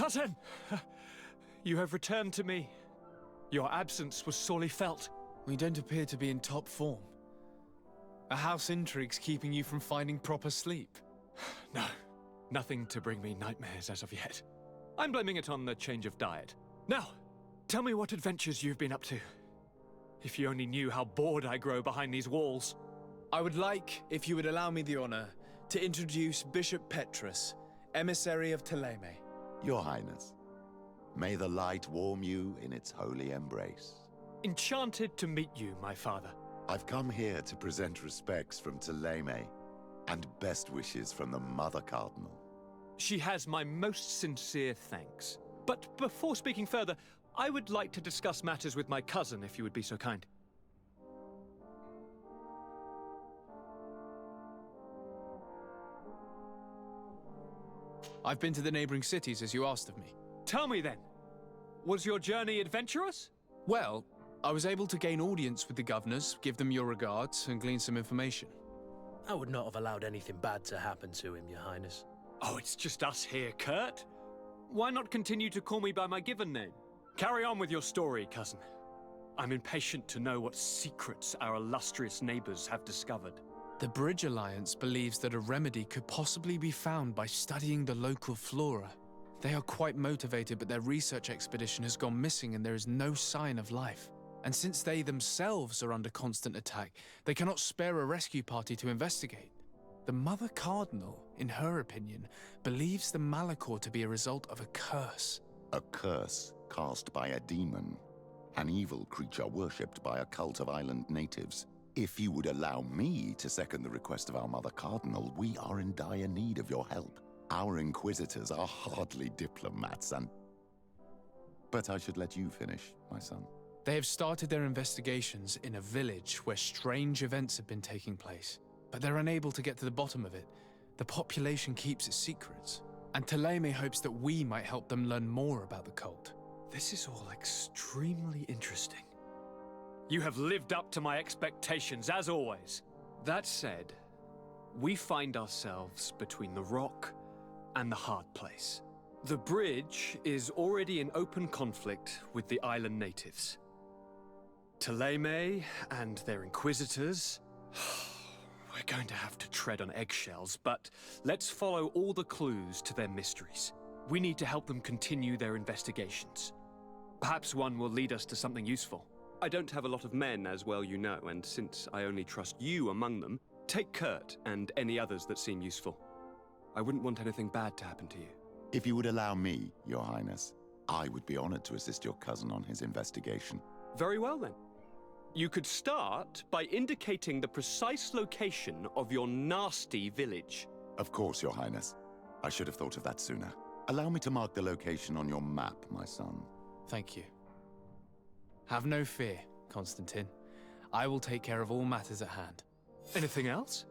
Cousin! You have returned to me. Your absence was sorely felt. We don't appear to be in top form. Are house intrigues keeping you from finding proper sleep? No, nothing to bring me nightmares as of yet. I'm blaming it on the change of diet. Now, tell me what adventures you've been up to. If you only knew how bored I grow behind these walls. I would like, if you would allow me the honor, to introduce Bishop Petrus, emissary of Ptolemy. Your Highness, may the light warm you in its holy embrace. Enchanted to meet you, my father. I've come here to present respects from Ptolemy and best wishes from the Mother Cardinal. She has my most sincere thanks. But before speaking further, I would like to discuss matters with my cousin, if you would be so kind. I've been to the neighboring cities, as you asked of me. Tell me then, was your journey adventurous? Well, I was able to gain audience with the governors, give them your regards, and glean some information. I would not have allowed anything bad to happen to him, Your Highness. Oh, it's just us here, Kurt. Why not continue to call me by my given name? Carry on with your story, cousin. I'm impatient to know what secrets our illustrious neighbors have discovered. The Bridge Alliance believes that a remedy could possibly be found by studying the local flora. They are quite motivated, but their research expedition has gone missing and there is no sign of life. And since they themselves are under constant attack, they cannot spare a rescue party to investigate. The Mother Cardinal, in her opinion, believes the Malachor to be a result of a curse. A curse cast by a demon, an evil creature worshipped by a cult of island natives. If you would allow me to second the request of our Mother Cardinal, we are in dire need of your help. Our inquisitors are hardly diplomats But I should let you finish, my son. They have started their investigations in a village where strange events have been taking place, but they're unable to get to the bottom of it. The population keeps its secrets, and Ptolemy hopes that we might help them learn more about the cult. This is all extremely interesting. You have lived up to my expectations, as always. That said, we find ourselves between the rock and the hard place. The bridge is already in open conflict with the island natives. Ptolemy and their inquisitors... We're going to have to tread on eggshells, but let's follow all the clues to their mysteries. We need to help them continue their investigations. Perhaps one will lead us to something useful. I don't have a lot of men, as well you know, and since I only trust you among them, take Kurt and any others that seem useful. I wouldn't want anything bad to happen to you. If you would allow me, Your Highness, I would be honored to assist your cousin on his investigation. Very well, then. You could start by indicating the precise location of your nasty village. Of course, Your Highness. I should have thought of that sooner. Allow me to mark the location on your map, my son. Thank you. Have no fear, Constantine. I will take care of all matters at hand. Anything else?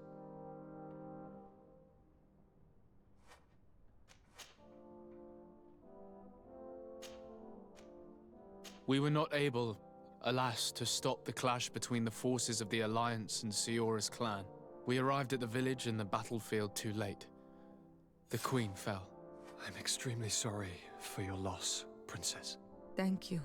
We were not able, alas, to stop the clash between the forces of the Alliance and Siora's clan. We arrived at the village and the battlefield too late. The Queen fell. I'm extremely sorry for your loss, Princess. Thank you.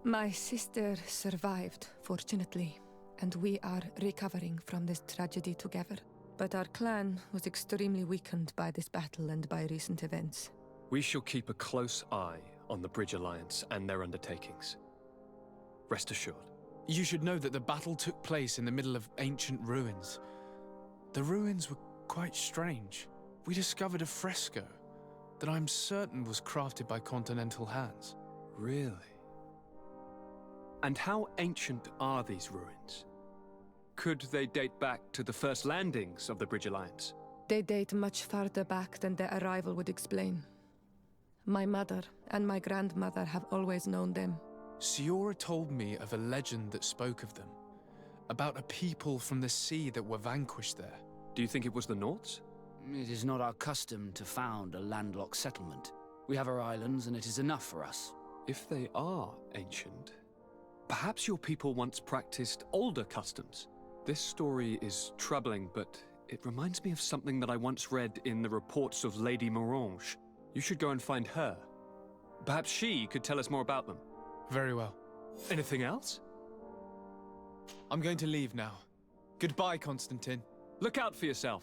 My sister survived, fortunately, and we are recovering from this tragedy together. But our clan was extremely weakened by this battle and by recent events. We shall keep a close eye on the Bridge Alliance and their undertakings. Rest assured. You should know that the battle took place in the middle of ancient ruins. The ruins were quite strange. We discovered a fresco that I'm certain was crafted by continental hands. Really? And how ancient are these ruins? Could they date back to the first landings of the Bridge Alliance? They date much farther back than their arrival would explain. My mother and my grandmother have always known them. Siora told me of a legend that spoke of them, about a people from the sea that were vanquished there. Do you think it was the Nauts? It is not our custom to found a landlocked settlement. We have our islands, and it is enough for us. If they are ancient, perhaps your people once practiced older customs. This story is troubling, but it reminds me of something that I once read in the reports of Lady Morange. You should go and find her. Perhaps she could tell us more about them. Very well. Anything else? I'm going to leave now. Goodbye, Constantine. Look out for yourself.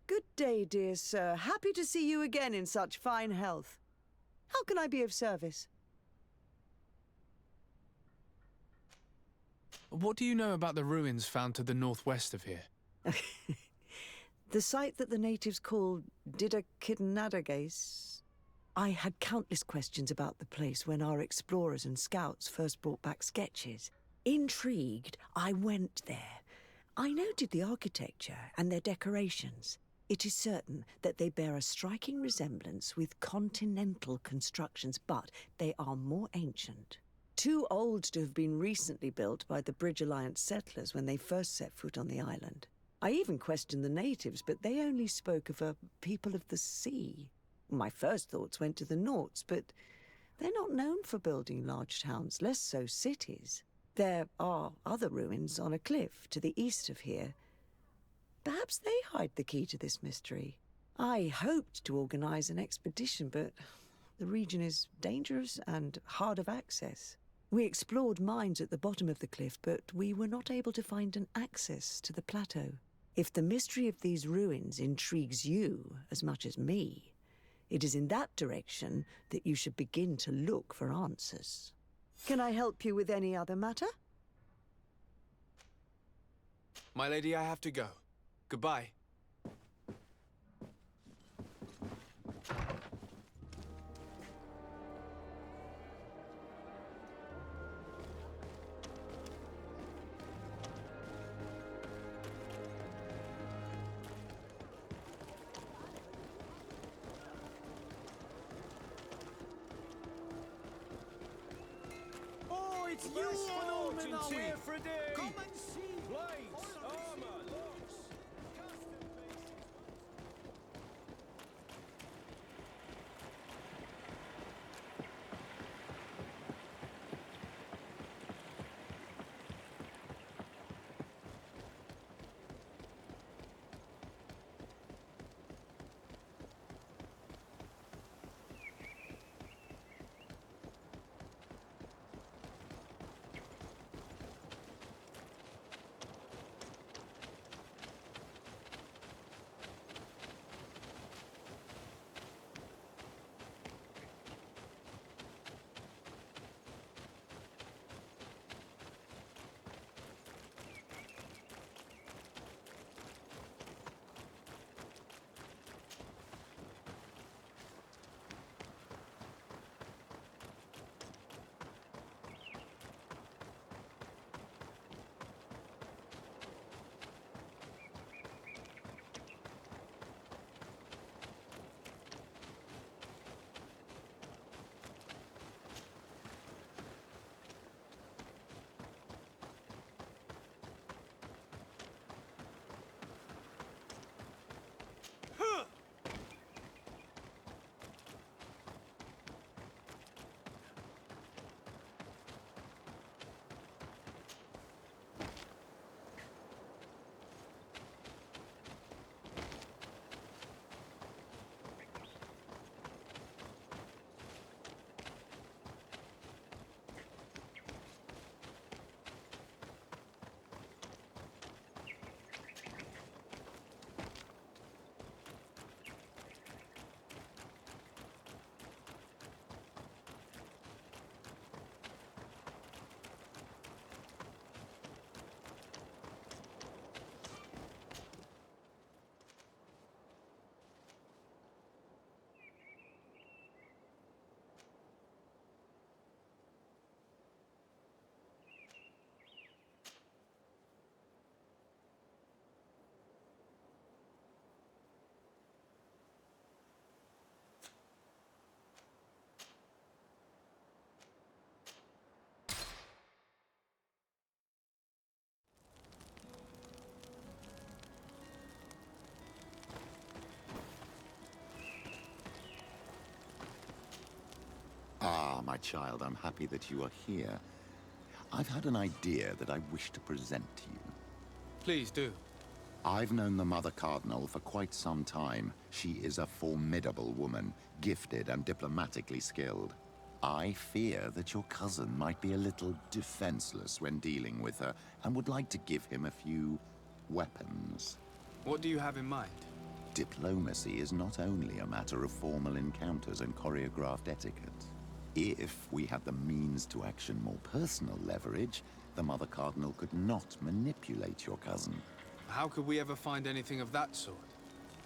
Good day, dear sir. Happy to see you again in such fine health. How can I be of service? What do you know about the ruins found to the northwest of here? The site that the natives call Didakidnadagace. I had countless questions about the place when our explorers and scouts first brought back sketches. Intrigued, I went there. I noted the architecture and their decorations. It is certain that they bear a striking resemblance with continental constructions, but they are more ancient. Too old to have been recently built by the Bridge Alliance settlers when they first set foot on the island. I even questioned the natives, but they only spoke of a people of the sea. My first thoughts went to the Nauts, but they're not known for building large towns, less so cities. There are other ruins on a cliff to the east of here. Perhaps they hide the key to this mystery. I hoped to organize an expedition, but the region is dangerous and hard of access. We explored mines at the bottom of the cliff, but we were not able to find an access to the plateau. If the mystery of these ruins intrigues you as much as me, it is in that direction that you should begin to look for answers. Can I help you with any other matter? My lady, I have to go. Goodbye. Oh, it's you, Norman, are we? Come and see. Blades, armor, locks. Ah, my child, I'm happy that you are here. I've had an idea that I wish to present to you. Please do. I've known the Mother Cardinal for quite some time. She is a formidable woman, gifted and diplomatically skilled. I fear that your cousin might be a little defenseless when dealing with her, and would like to give him a few weapons. What do you have in mind? Diplomacy is not only a matter of formal encounters and choreographed etiquette. If we had the means to action more personal leverage, the Mother Cardinal could not manipulate your cousin. How could we ever find anything of that sort?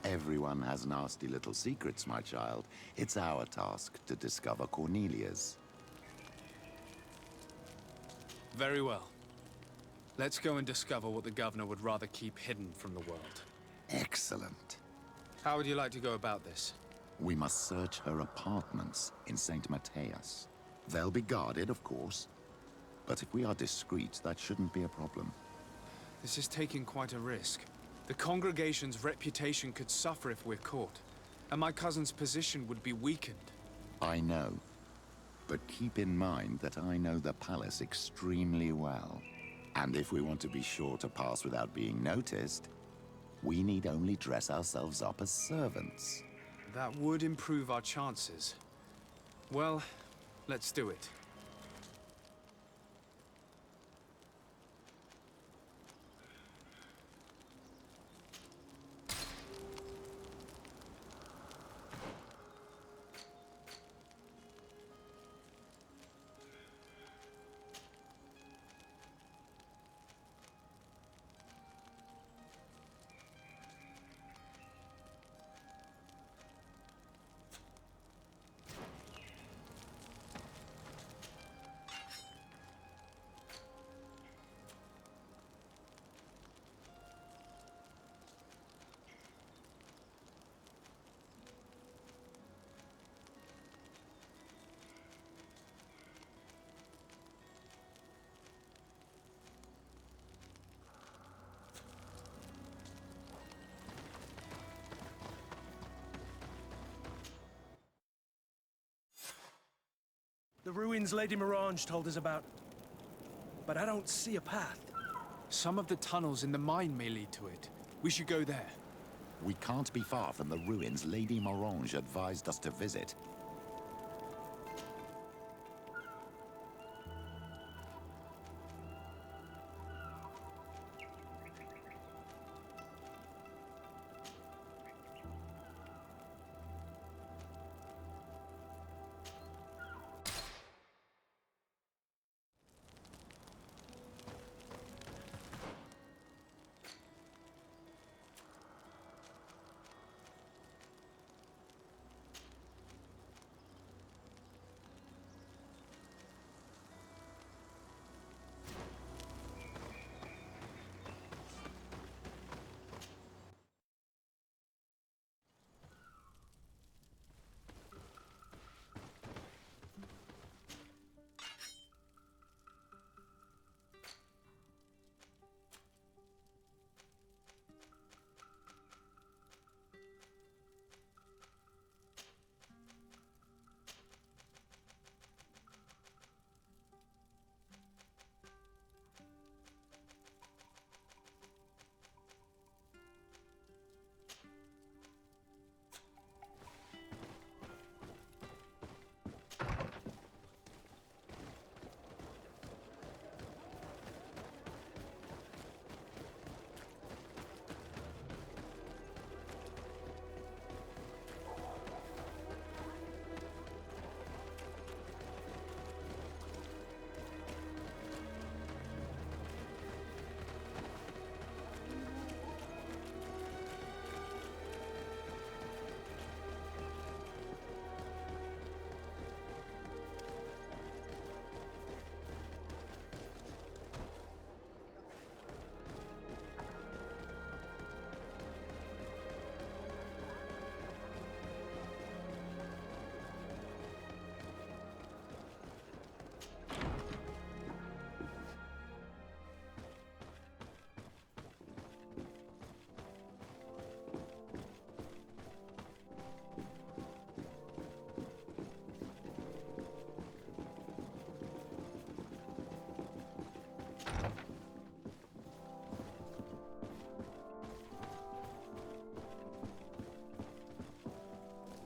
Everyone has nasty little secrets, my child. It's our task to discover Cornelia's. Very well. Let's go and discover what the governor would rather keep hidden from the world. Excellent. How would you like to go about this? We must search her apartments in St. Matthias. They'll be guarded, of course. But if we are discreet, that shouldn't be a problem. This is taking quite a risk. The congregation's reputation could suffer if we're caught, and my cousin's position would be weakened. I know. But keep in mind that I know the palace extremely well. And if we want to be sure to pass without being noticed, we need only dress ourselves up as servants. That would improve our chances. Well, let's do it. The ruins Lady Morange told us about. But I don't see a path. Some of the tunnels in the mine may lead to it. We should go there. We can't be far from the ruins Lady Morange advised us to visit.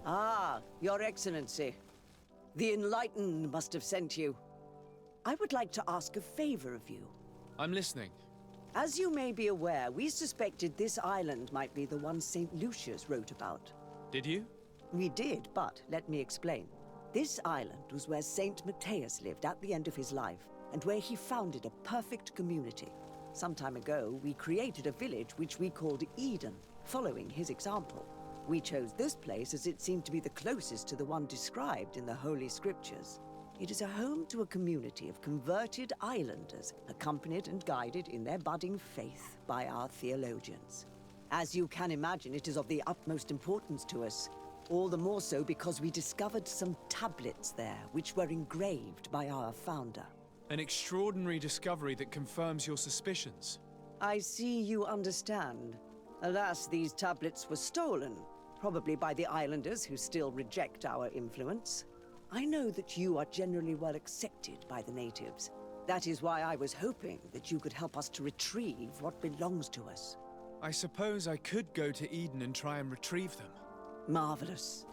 Ah, Your Excellency. The Enlightened must have sent you. I would like to ask a favor of you. I'm listening. As you may be aware, we suspected this island might be the one St. Lucius wrote about. Did you? We did, but let me explain. This island was where Saint Matthias lived at the end of his life, and where he founded a perfect community. Some time ago, we created a village which we called Eden, following his example. We chose this place as it seemed to be the closest to the one described in the Holy Scriptures. It is a home to a community of converted islanders, accompanied and guided in their budding faith by our theologians. As you can imagine, it is of the utmost importance to us. All the more so because we discovered some tablets there, which were engraved by our founder. An extraordinary discovery that confirms your suspicions. I see you understand. Alas, these tablets were stolen, probably by the islanders who still reject our influence. I know that you are generally well accepted by the natives. That is why I was hoping that you could help us to retrieve what belongs to us. I suppose I could go to Eden and try and retrieve them. Marvelous.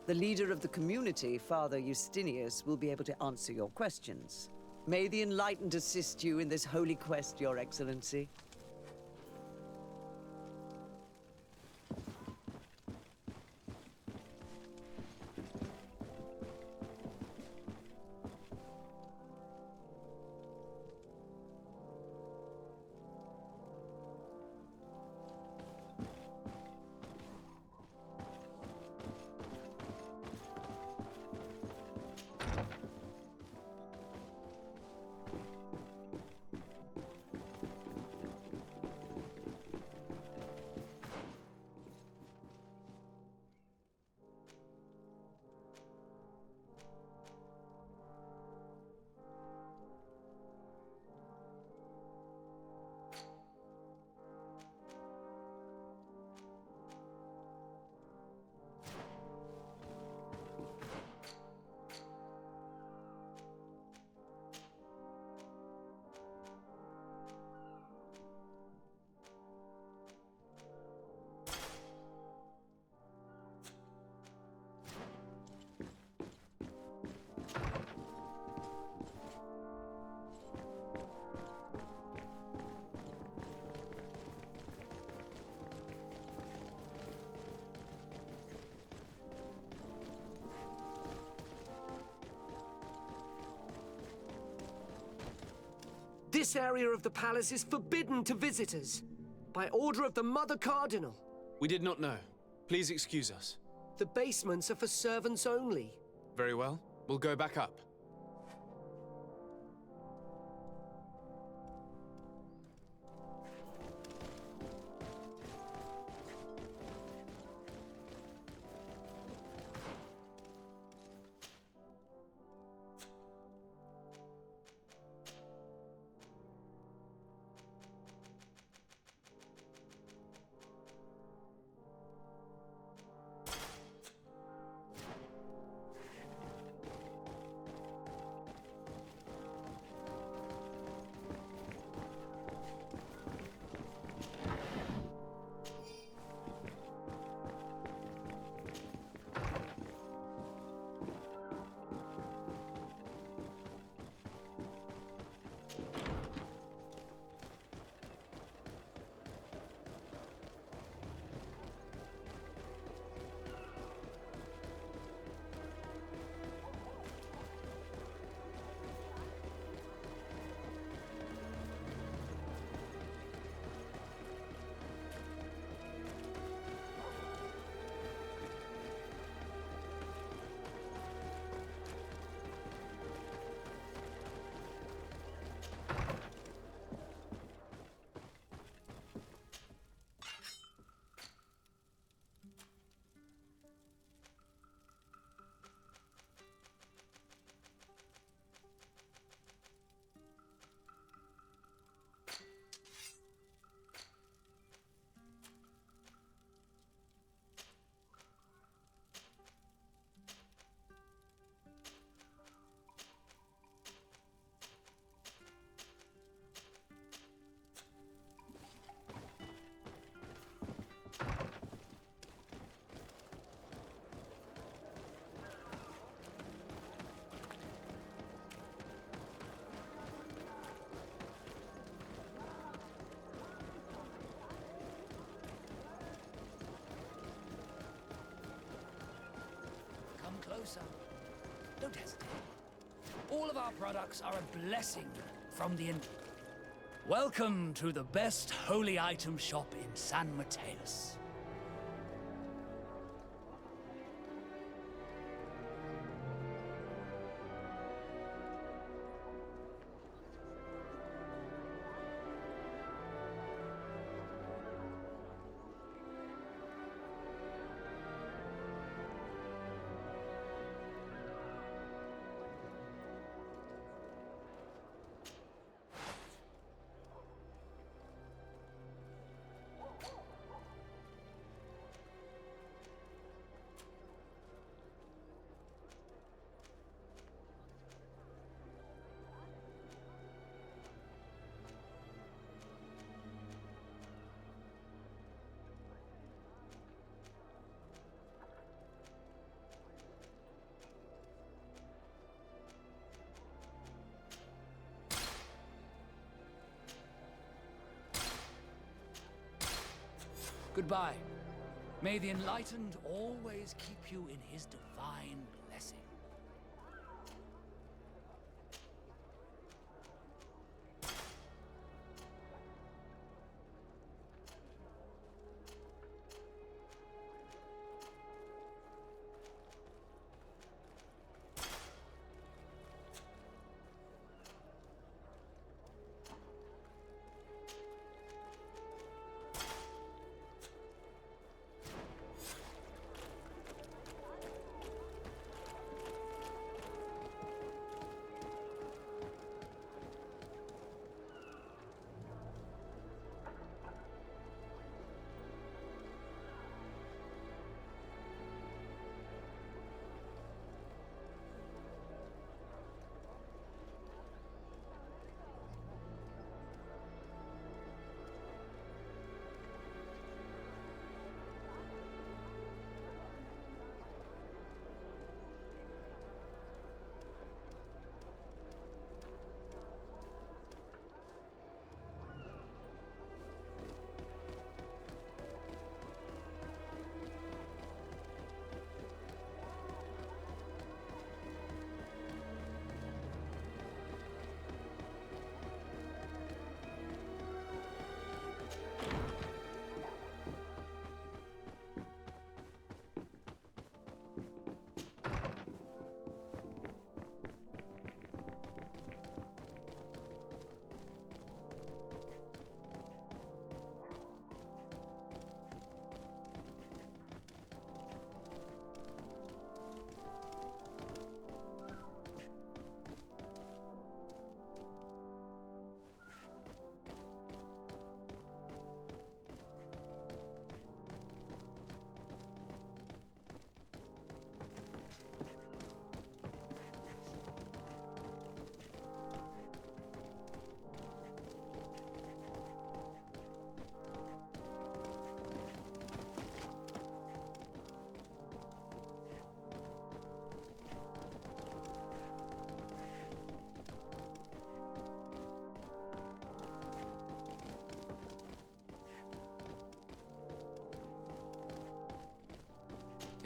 The leader of the community, Father Justinius, will be able to answer your questions. May the Enlightened assist you in this holy quest, Your Excellency. This area of the palace is forbidden to visitors, by order of the Mother Cardinal. We did not know. Please excuse us. The basements are for servants only. Very well. We'll go back up. closer. Don't hesitate. All of our products are a blessing from the Welcome to the best holy item shop in San Mateus. Goodbye. May the Enlightened always keep you in his divine blessing.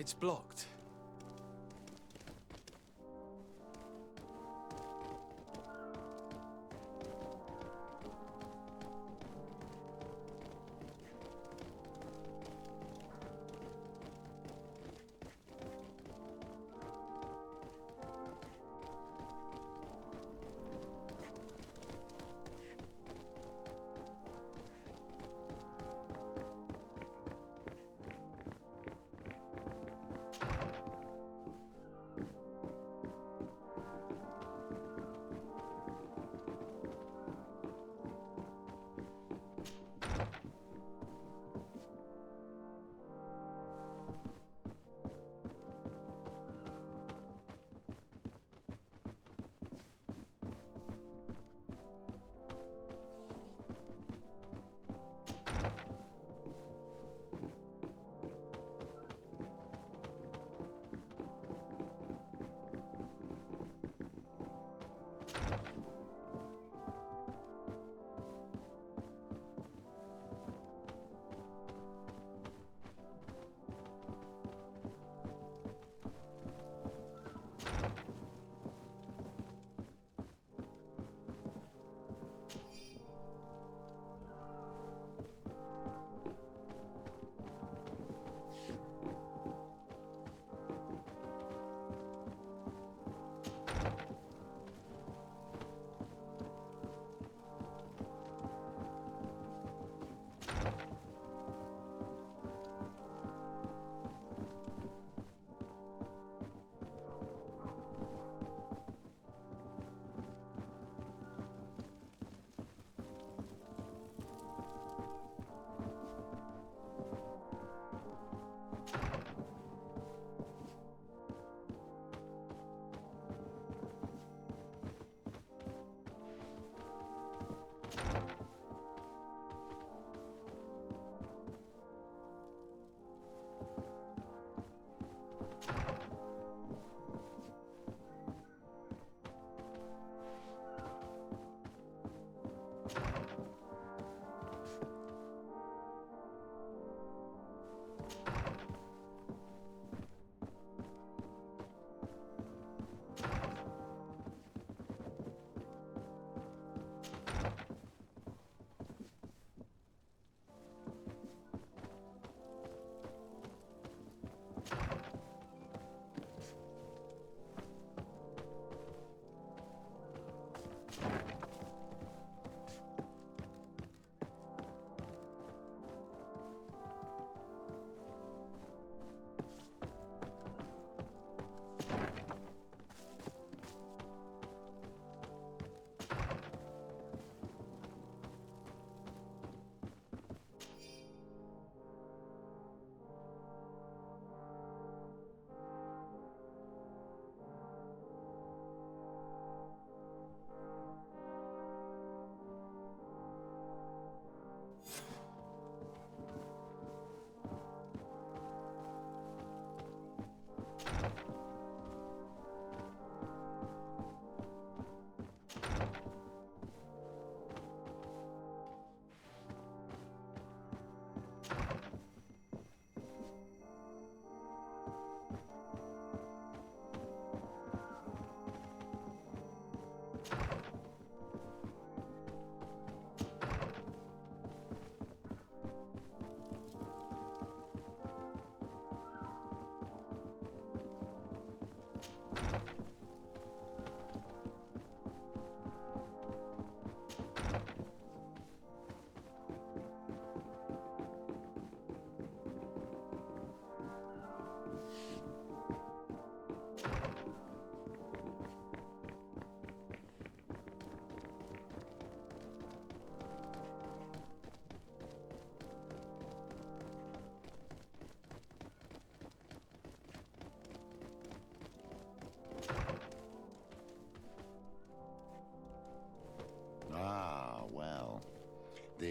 It's blocked.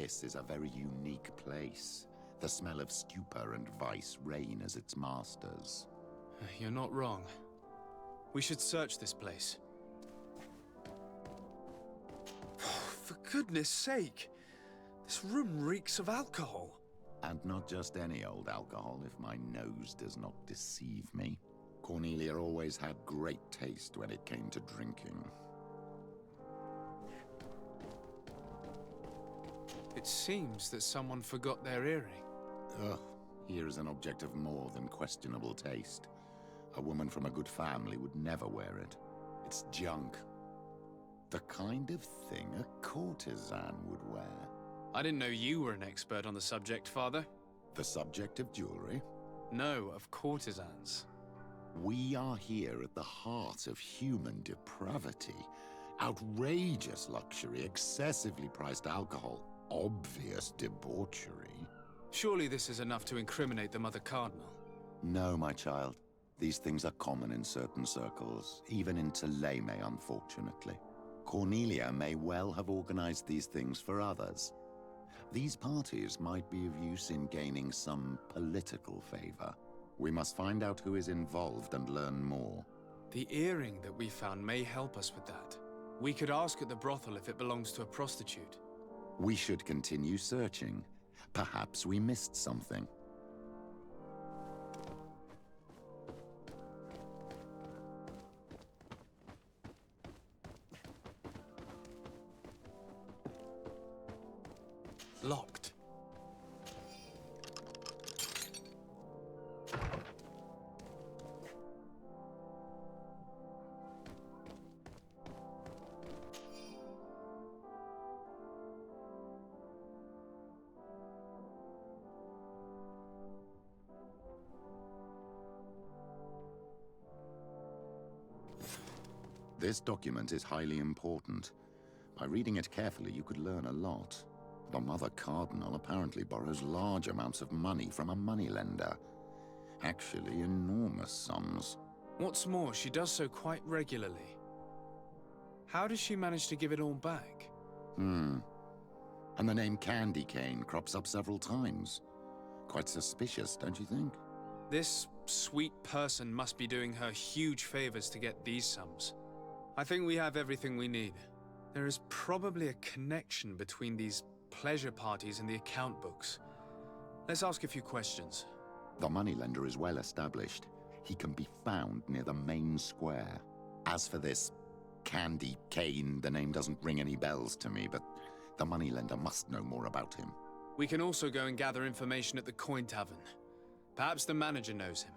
This is a very unique place. The smell of stupor and vice reign as its masters. You're not wrong. We should search this place. For goodness sake! This room reeks of alcohol. And not just any old alcohol, if my nose does not deceive me. Cornelia always had great taste when it came to drinking. It seems that someone forgot their earring. Ugh, here is an object of more than questionable taste. A woman from a good family would never wear it. It's junk. The kind of thing a courtesan would wear. I didn't know you were an expert on the subject, Father. The subject of jewelry? No, of courtesans. We are here at the heart of human depravity. Outrageous luxury, excessively priced alcohol, obvious debauchery. Surely this is enough to incriminate the Mother Cardinal. No, my child. These things are common in certain circles, even in Thélème, unfortunately. Cornelia may well have organized these things for others. These parties might be of use in gaining some political favor. We must find out who is involved and learn more. The earring that we found may help us with that. We could ask at the brothel if it belongs to a prostitute. We should continue searching. Perhaps we missed something. Locked. This document is highly important. By reading it carefully, you could learn a lot. The Mother Cardinal apparently borrows large amounts of money from a moneylender. Actually, enormous sums. What's more, she does so quite regularly. How does she manage to give it all back? And the name Candy Cane crops up several times. Quite suspicious, don't you think? This sweet person must be doing her huge favors to get these sums. I think we have everything we need. There is probably a connection between these pleasure parties and the account books. Let's ask a few questions. The moneylender is well established. He can be found near the main square. As for this Candy Cane, the name doesn't ring any bells to me, but the moneylender must know more about him. We can also go and gather information at the Coin Tavern. Perhaps the manager knows him.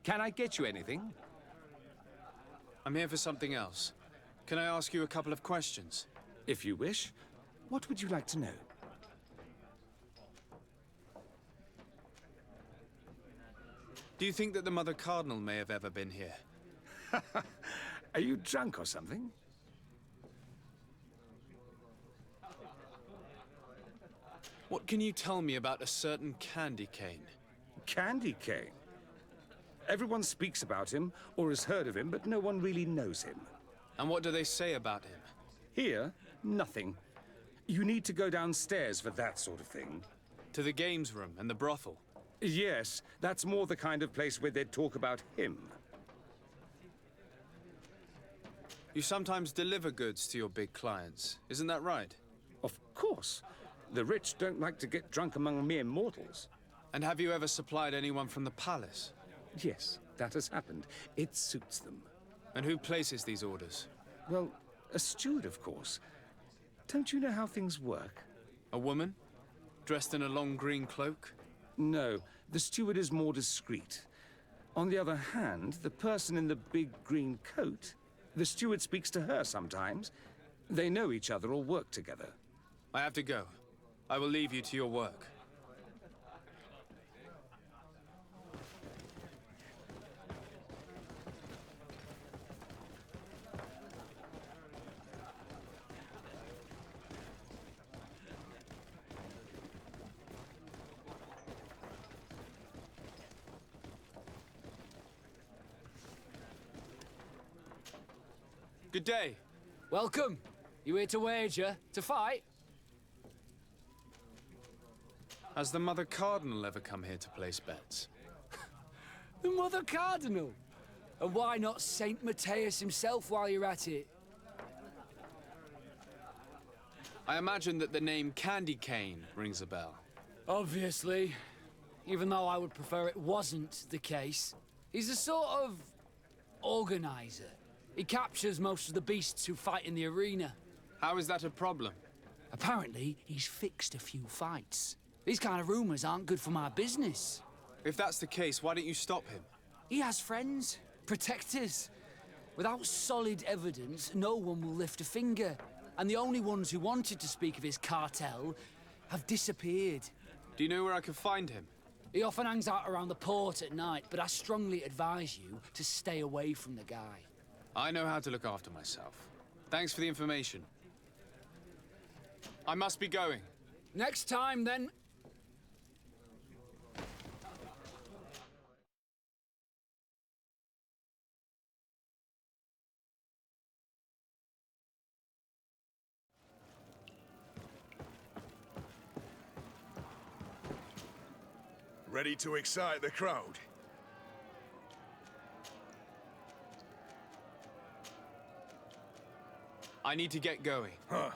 Can I get you anything? I'm here for something else. Can I ask you a couple of questions? If you wish. What would you like to know? Do you think that the Mother Cardinal may have ever been here? Are you drunk or something? What can you tell me about a certain candy cane? Candy cane? Everyone speaks about him, or has heard of him, but no one really knows him. And what do they say about him? Here, nothing. You need to go downstairs for that sort of thing. To the games room and the brothel? Yes, that's more the kind of place where they'd talk about him. You sometimes deliver goods to your big clients, isn't that right? Of course. The rich don't like to get drunk among mere mortals. And have you ever supplied anyone from the palace? Yes, that has happened. It suits them. And who places these orders? Well, a steward, of course. Don't you know how things work? A woman? Dressed in a long green cloak? No, the steward is more discreet. On the other hand, the person in the big green coat, the steward speaks to her sometimes. They know each other or work together. I have to go. I will leave you to your work. Good day. Welcome. You here to wager? To fight? Has the Mother Cardinal ever come here to place bets? The Mother Cardinal? And why not Saint Matthias himself while you're at it? I imagine that the name Candy Cane rings a bell. Obviously. Even though I would prefer it wasn't the case. He's a sort of organizer. He captures most of the beasts who fight in the arena. How is that a problem? Apparently, he's fixed a few fights. These kind of rumors aren't good for my business. If that's the case, why don't you stop him? He has friends, protectors. Without solid evidence, no one will lift a finger. And the only ones who wanted to speak of his cartel have disappeared. Do you know where I could find him? He often hangs out around the port at night, but I strongly advise you to stay away from the guy. I know how to look after myself. Thanks for the information. I must be going. Next time, then. Ready to excite the crowd? I need to get going. Huh.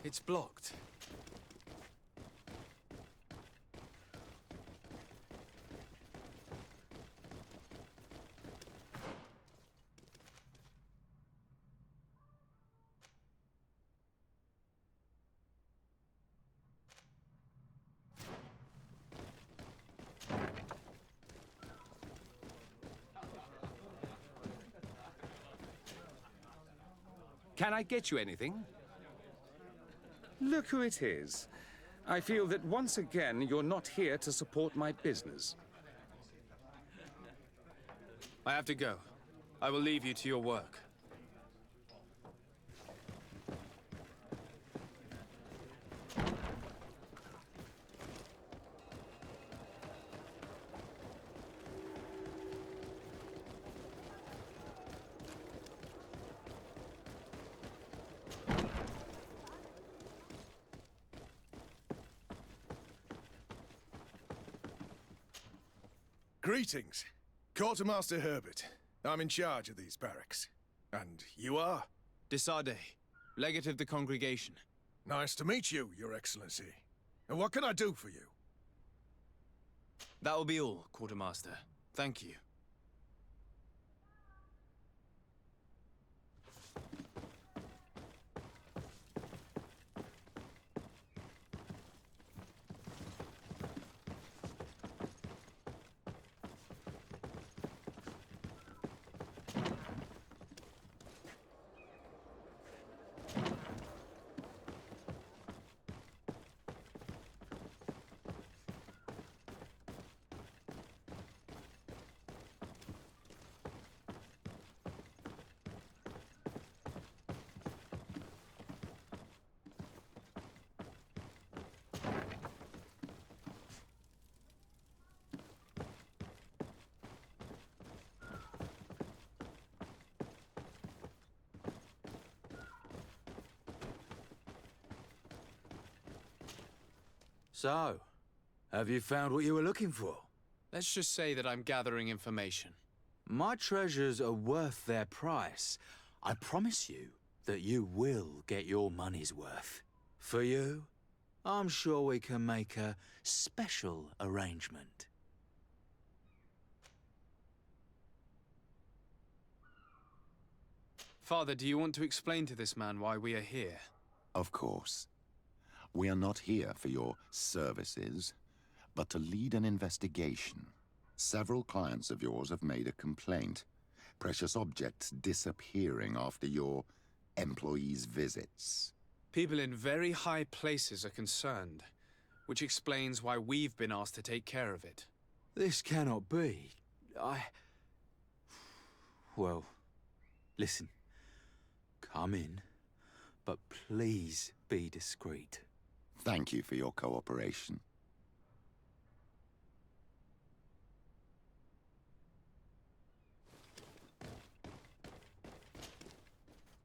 It's blocked. Can I get you anything? Look who it is. I feel that once again you're not here to support my business. I have to go. I will leave you to your work. Greetings. Quartermaster Herbert. I'm in charge of these barracks. And you are? Desade, legate of the congregation. Nice to meet you, Your Excellency. And what can I do for you? That will be all, Quartermaster. Thank you. So, have you found what you were looking for? Let's just say that I'm gathering information. My treasures are worth their price. I promise you that you will get your money's worth. For you, I'm sure we can make a special arrangement. Father, do you want to explain to this man why we are here? Of course. We are not here for your services, but to lead an investigation. Several clients of yours have made a complaint. Precious objects disappearing after your employees' visits. People in very high places are concerned, which explains why we've been asked to take care of it. This cannot be. Well, listen. Come in, but please be discreet. Thank you for your cooperation.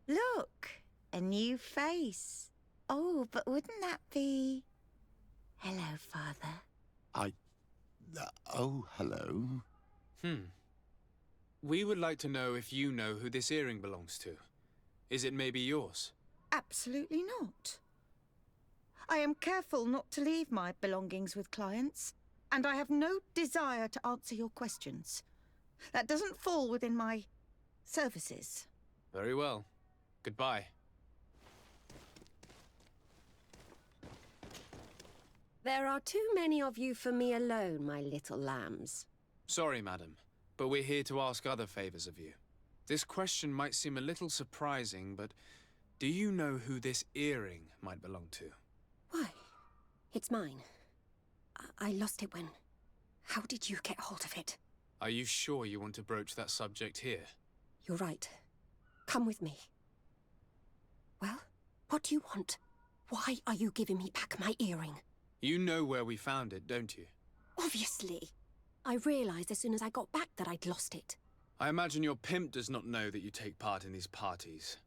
Look, a new face. Oh, but wouldn't that be... Hello, Father. Oh, hello. We would like to know if you know who this earring belongs to. Is it maybe yours? Absolutely not. I am careful not to leave my belongings with clients, and I have no desire to answer your questions. That doesn't fall within my services. Very well. Goodbye. There are too many of you for me alone, my little lambs. Sorry, madam, but we're here to ask other favors of you. This question might seem a little surprising, but do you know who this earring might belong to? Why? It's mine. I lost it when... How did you get hold of it? Are you sure you want to broach that subject here? You're right. Come with me. Well, what do you want? Why are you giving me back my earring? You know where we found it, don't you? Obviously. I realized as soon as I got back that I'd lost it. I imagine your pimp does not know that you take part in these parties.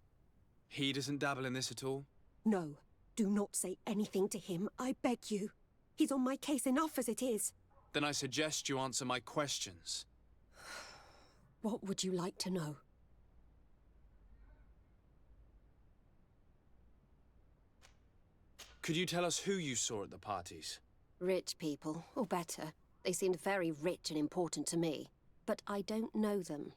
He doesn't dabble in this at all? No. Do not say anything to him, I beg you. He's on my case enough as it is. Then I suggest you answer my questions. What would you like to know? Could you tell us who you saw at the parties? Rich people, or better. They seemed very rich and important to me. But I don't know them.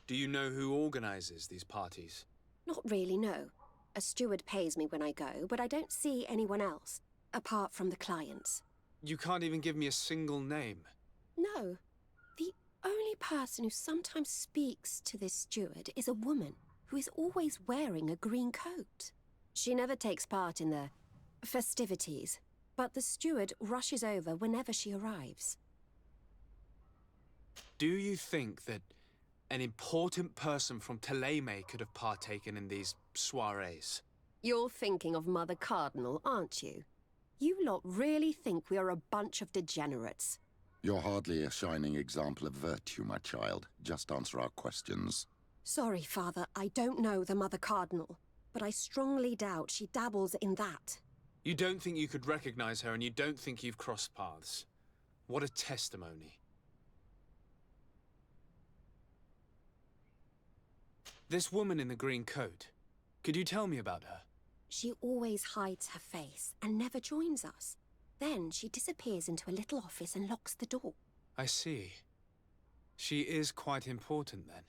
Do you know who organizes these parties? Not really, no. A steward pays me when I go, but I don't see anyone else, apart from the clients. You can't even give me a single name. No. only person who sometimes speaks to this steward is a woman who is always wearing a green coat. She never takes part in the festivities, but the steward rushes over whenever she arrives. Do you think that an important person from Teleme could have partaken in these soirees? You're thinking of Mother Cardinal, aren't you? You lot really think we are a bunch of degenerates. You're hardly a shining example of virtue, my child. Just answer our questions. Sorry, Father, I don't know the Mother Cardinal, but I strongly doubt she dabbles in that. You don't think you could recognize her, and you don't think you've crossed paths. What a testimony. This woman in the green coat, could you tell me about her? She always hides her face and never joins us. Then she disappears into a little office and locks the door. I see. She is quite important, then.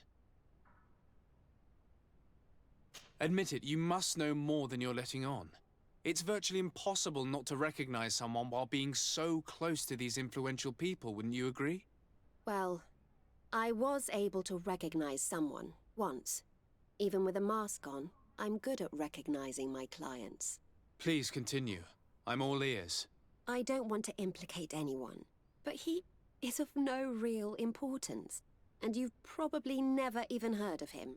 Admit it, you must know more than you're letting on. It's virtually impossible not to recognize someone while being so close to these influential people, wouldn't you agree? Well, I was able to recognize someone, once. Even with a mask on, I'm good at recognizing my clients. Please continue. I'm all ears. I don't want to implicate anyone, but he is of no real importance, and you've probably never even heard of him.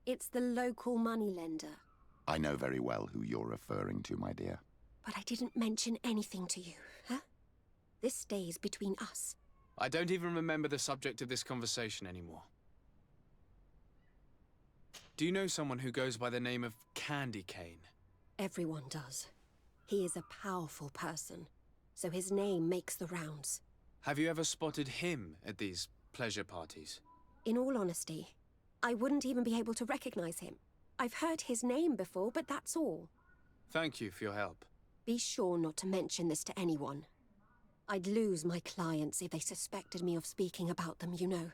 It's the local moneylender. I know very well who you're referring to, my dear. But I didn't mention anything to you, huh? This stays between us. I don't even remember the subject of this conversation anymore. Do you know someone who goes by the name of Candy Cane? Everyone does. He is a powerful person, so his name makes the rounds. Have you ever spotted him at these pleasure parties? In all honesty, I wouldn't even be able to recognize him. I've heard his name before, but that's all. Thank you for your help. Be sure not to mention this to anyone. I'd lose my clients if they suspected me of speaking about them, you know.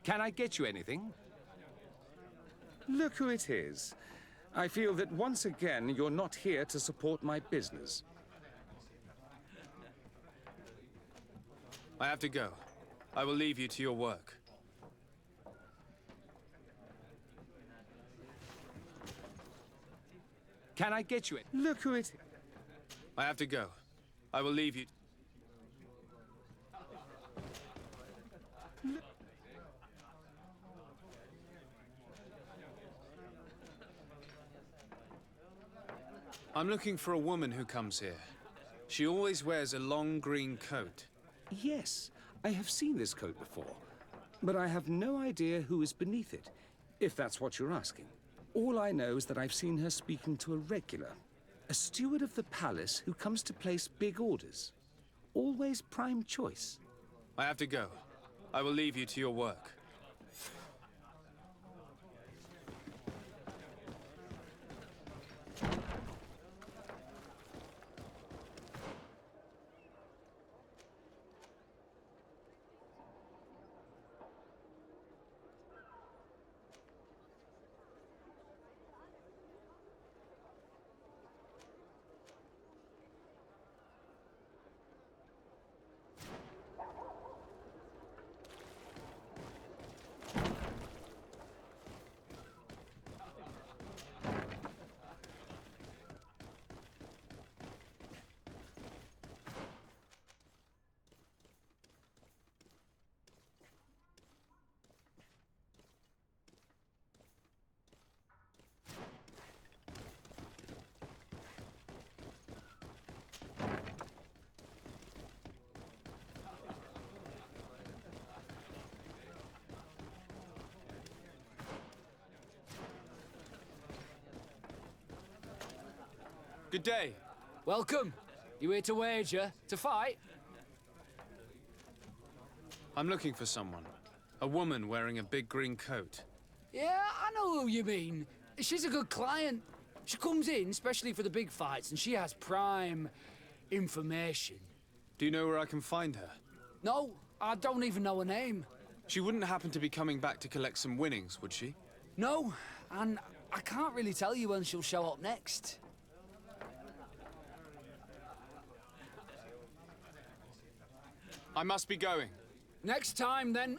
Can I get you anything? Look who it is. I feel that once again you're not here to support my business. I have to go. I will leave you to your work. Can I get you it? Look who it is. I have to go. I will leave you. I'm looking for a woman who comes here. She always wears a long green coat. Yes, I have seen this coat before, but I have no idea who is beneath it, if that's what you're asking. All I know is that I've seen her speaking to a regular, a steward of the palace who comes to place big orders. Always prime choice. I have to go. I will leave you to your work. Good day. Welcome. You here to wager? To fight? I'm looking for someone. A woman wearing a big green coat. Yeah, I know who you mean. She's a good client. She comes in especially for the big fights, and she has prime information. Do you know where I can find her? No, I don't even know her name. She wouldn't happen to be coming back to collect some winnings, would she? No, and I can't really tell you when she'll show up next. I must be going. Next time, then.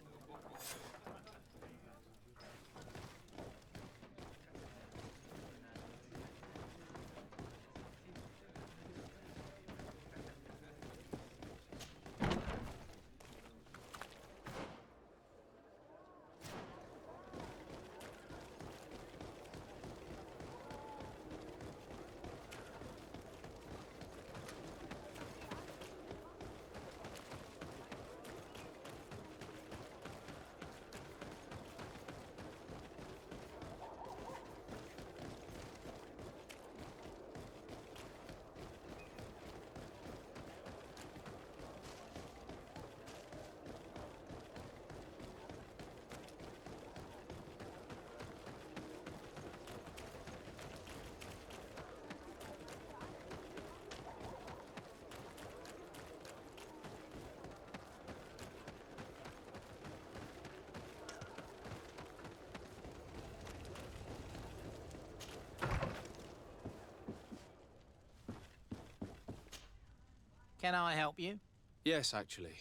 Can I help you? Yes, actually.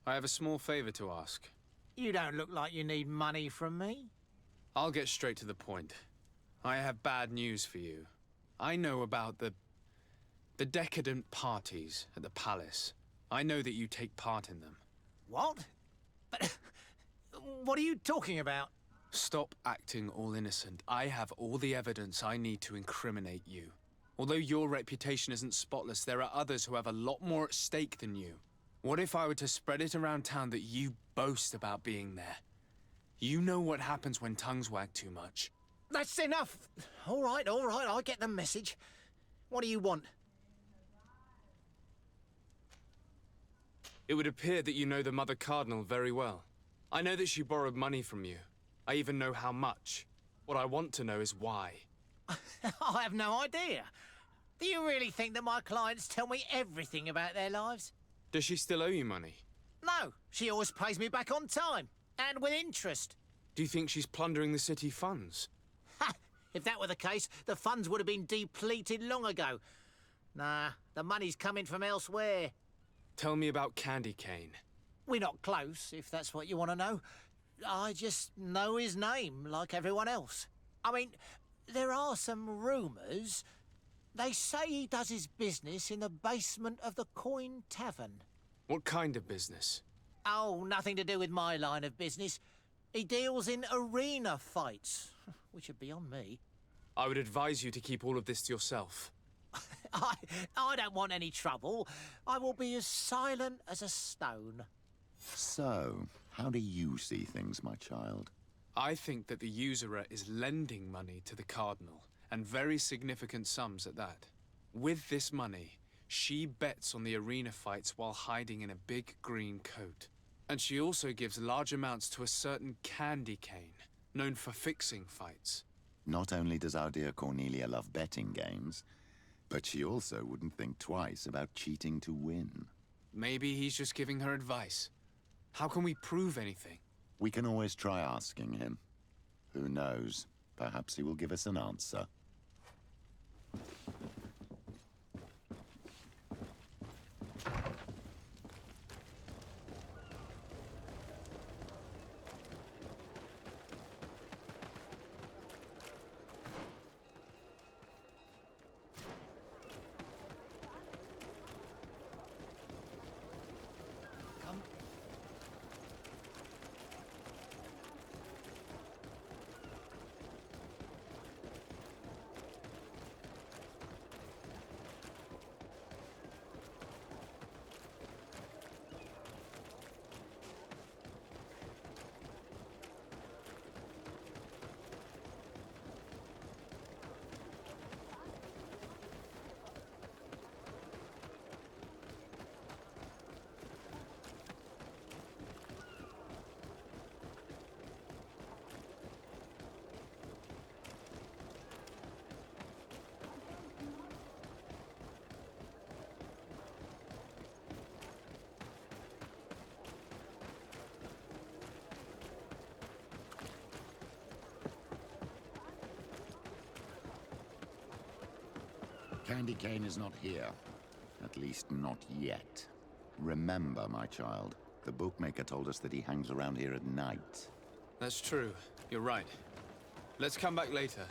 I have a small favor to ask. You don't look like you need money from me. I'll get straight to the point. I have bad news for you. I know about the decadent parties at the palace. I know that you take part in them. What? But what are you talking about? Stop acting all innocent. I have all the evidence I need to incriminate you. Although your reputation isn't spotless, there are others who have a lot more at stake than you. What if I were to spread it around town that you boast about being there? You know what happens when tongues wag too much. That's enough. All right, I get the message. What do you want? It would appear that you know the Mother Cardinal very well. I know that she borrowed money from you. I even know how much. What I want to know is why. I have no idea. Do you really think that my clients tell me everything about their lives? Does she still owe you money? No, she always pays me back on time, and with interest. Do you think she's plundering the city funds? Ha! If that were the case, the funds would have been depleted long ago. Nah, the money's coming from elsewhere. Tell me about Candy Cane. We're not close, if that's what you want to know. I just know his name, like everyone else. I mean, there are some rumours. They say he does his business in the basement of the Coin Tavern. What kind of business? Oh, nothing to do with my line of business. He deals in arena fights, which are beyond me. I would advise you to keep all of this to yourself. I don't want any trouble. I will be as silent as a stone. So, how do you see things, my child? I think that the usurer is lending money to the Cardinal, and very significant sums at that. With this money, she bets on the arena fights while hiding in a big green coat. And she also gives large amounts to a certain Candy Cane, known for fixing fights. Not only does our dear Cornelia love betting games, but she also wouldn't think twice about cheating to win. Maybe he's just giving her advice. How can we prove anything? We can always try asking him. Who knows? Perhaps he will give us an answer. Candy Cane is not here. At least not yet. Remember, my child, the bookmaker told us that he hangs around here at night. That's true. You're right. Let's come back later.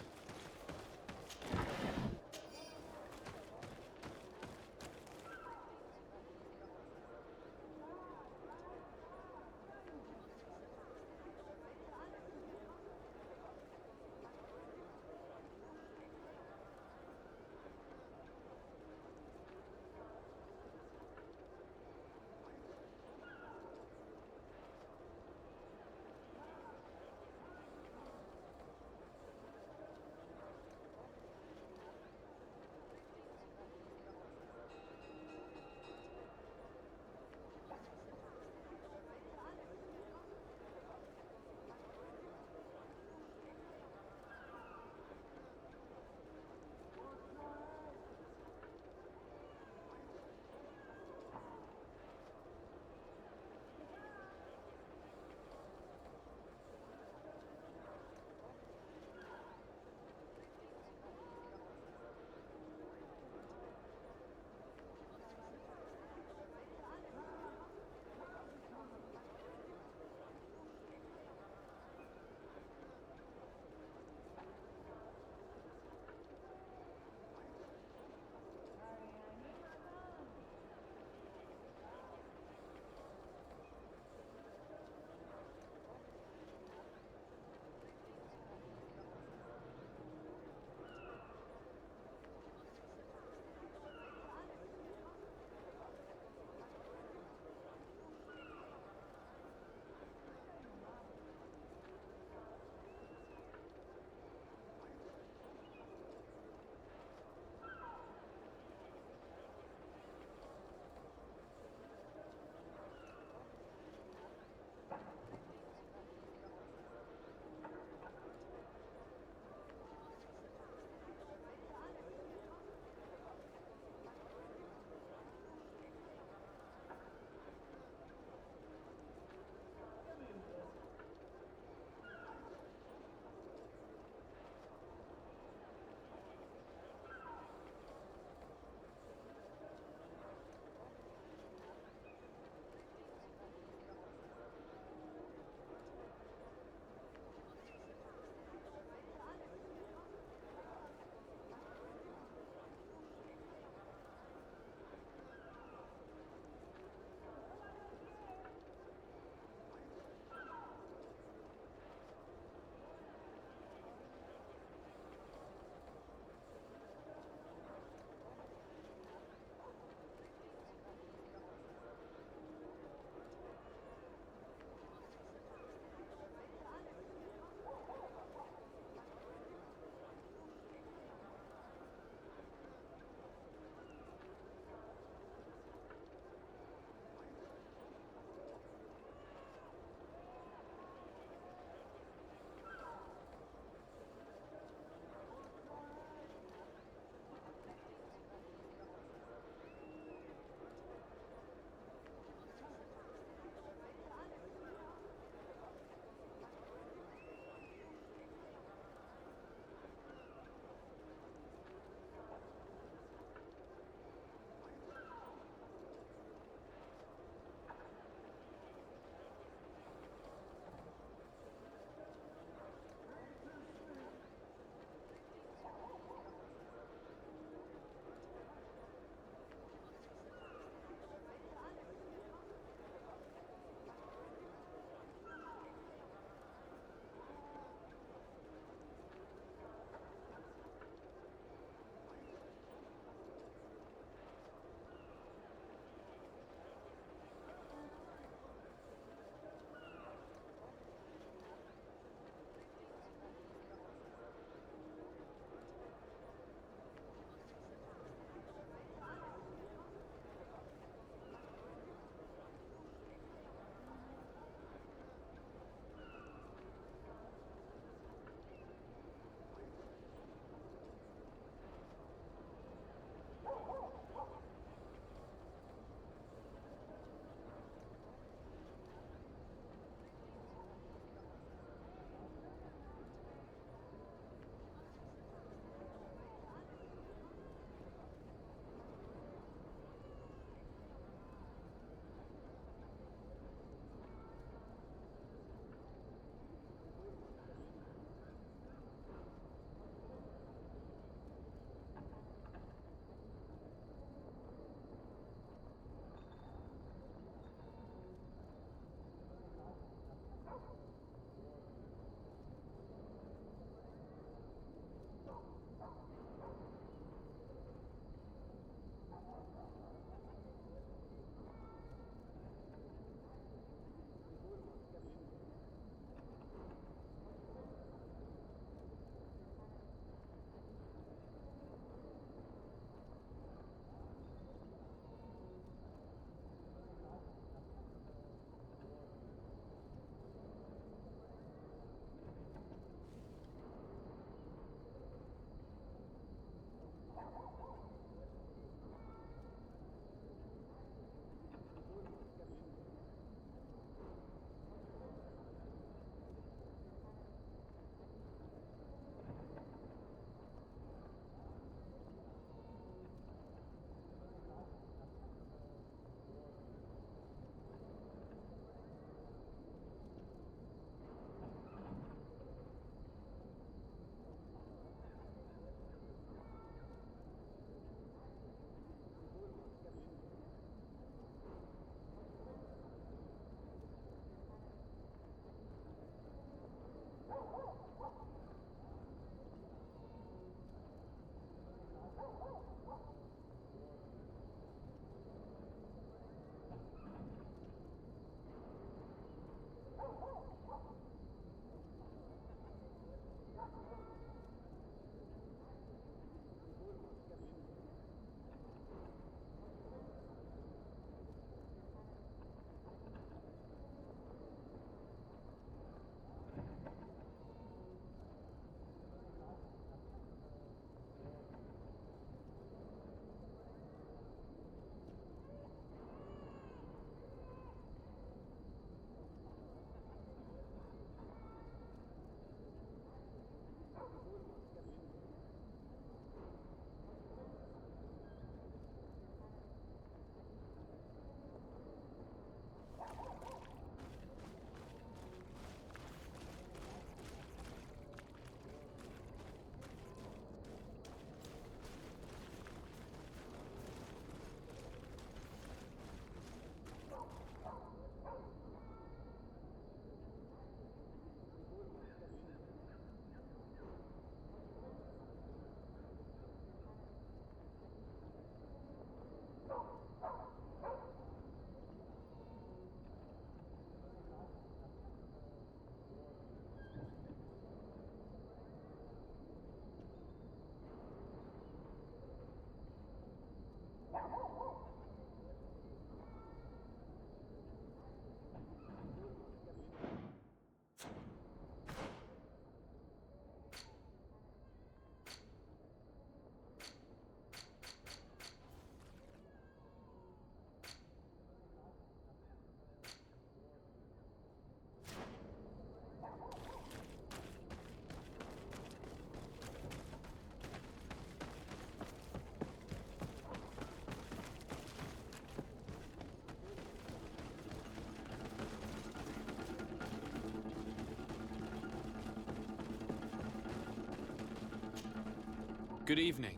Good evening.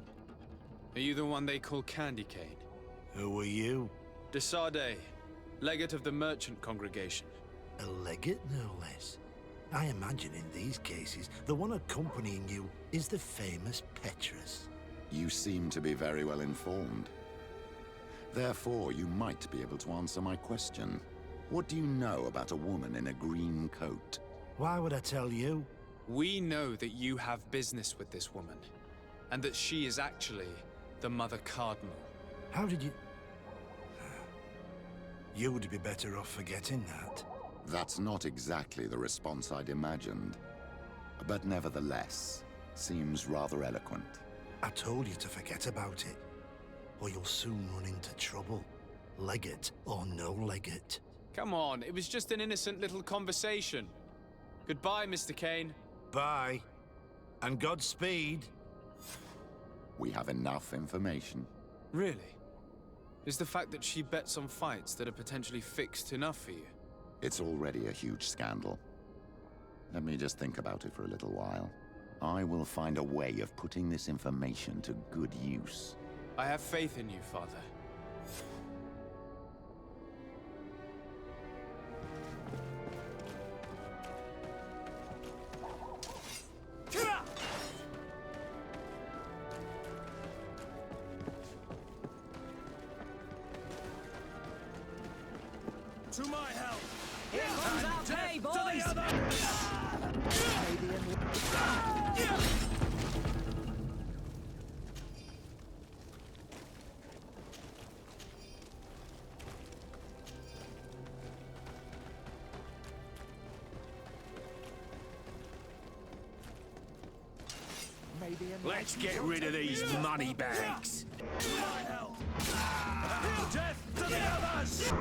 Are you the one they call Candy Cane? Who are you? Desade, legate of the merchant congregation. A legate, no less. I imagine in these cases, the one accompanying you is the famous Petrus. You seem to be very well informed. Therefore, you might be able to answer my question. What do you know about a woman in a green coat? Why would I tell you? We know that you have business with this woman, and that she is actually the Mother Cardinal. How did you... You would be better off forgetting that. That's not exactly the response I'd imagined. But nevertheless, seems rather eloquent. I told you to forget about it, or you'll soon run into trouble. Legate or no legate. Come on, it was just an innocent little conversation. Goodbye, Mr. Kane. Bye. And Godspeed. We have enough information. Really? Is the fact that she bets on fights that are potentially fixed enough for you? It's already a huge scandal. Let me just think about it for a little while. I will find a way of putting this information to good use. I have faith in you, Father. To my help! Here comes our pay, boys! To the other! Let's get rid of these money bags. To my help! Death to the others!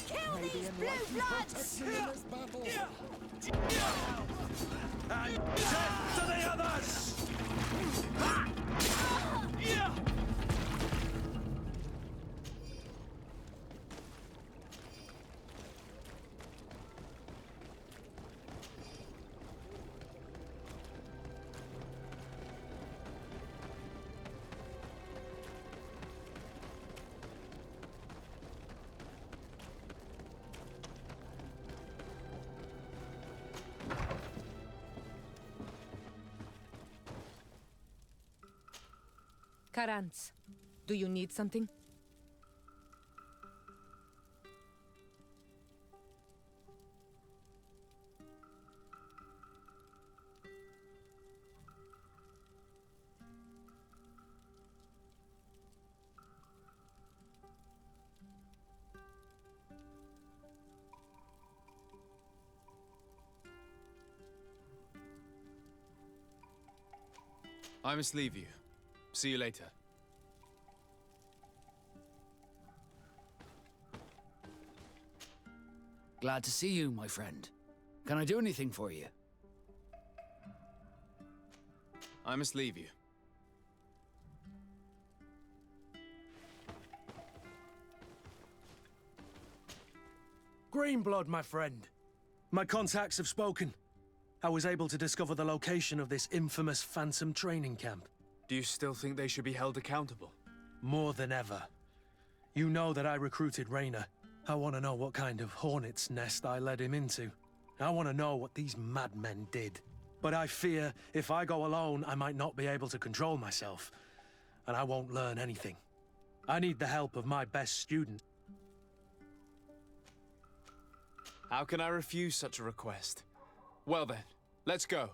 Kill these blue bloods! And death to the others! Karantz, do you need something? I must leave you. See you later. Glad to see you, my friend. Can I do anything for you? I must leave you. Greenblood, my friend. My contacts have spoken. I was able to discover the location of this infamous Phantom training camp. Do you still think they should be held accountable? More than ever. You know that I recruited Rayner. I want to know what kind of hornet's nest I led him into. I want to know what these madmen did. But I fear if I go alone, I might not be able to control myself. And I won't learn anything. I need the help of my best student. How can I refuse such a request? Well then, let's go.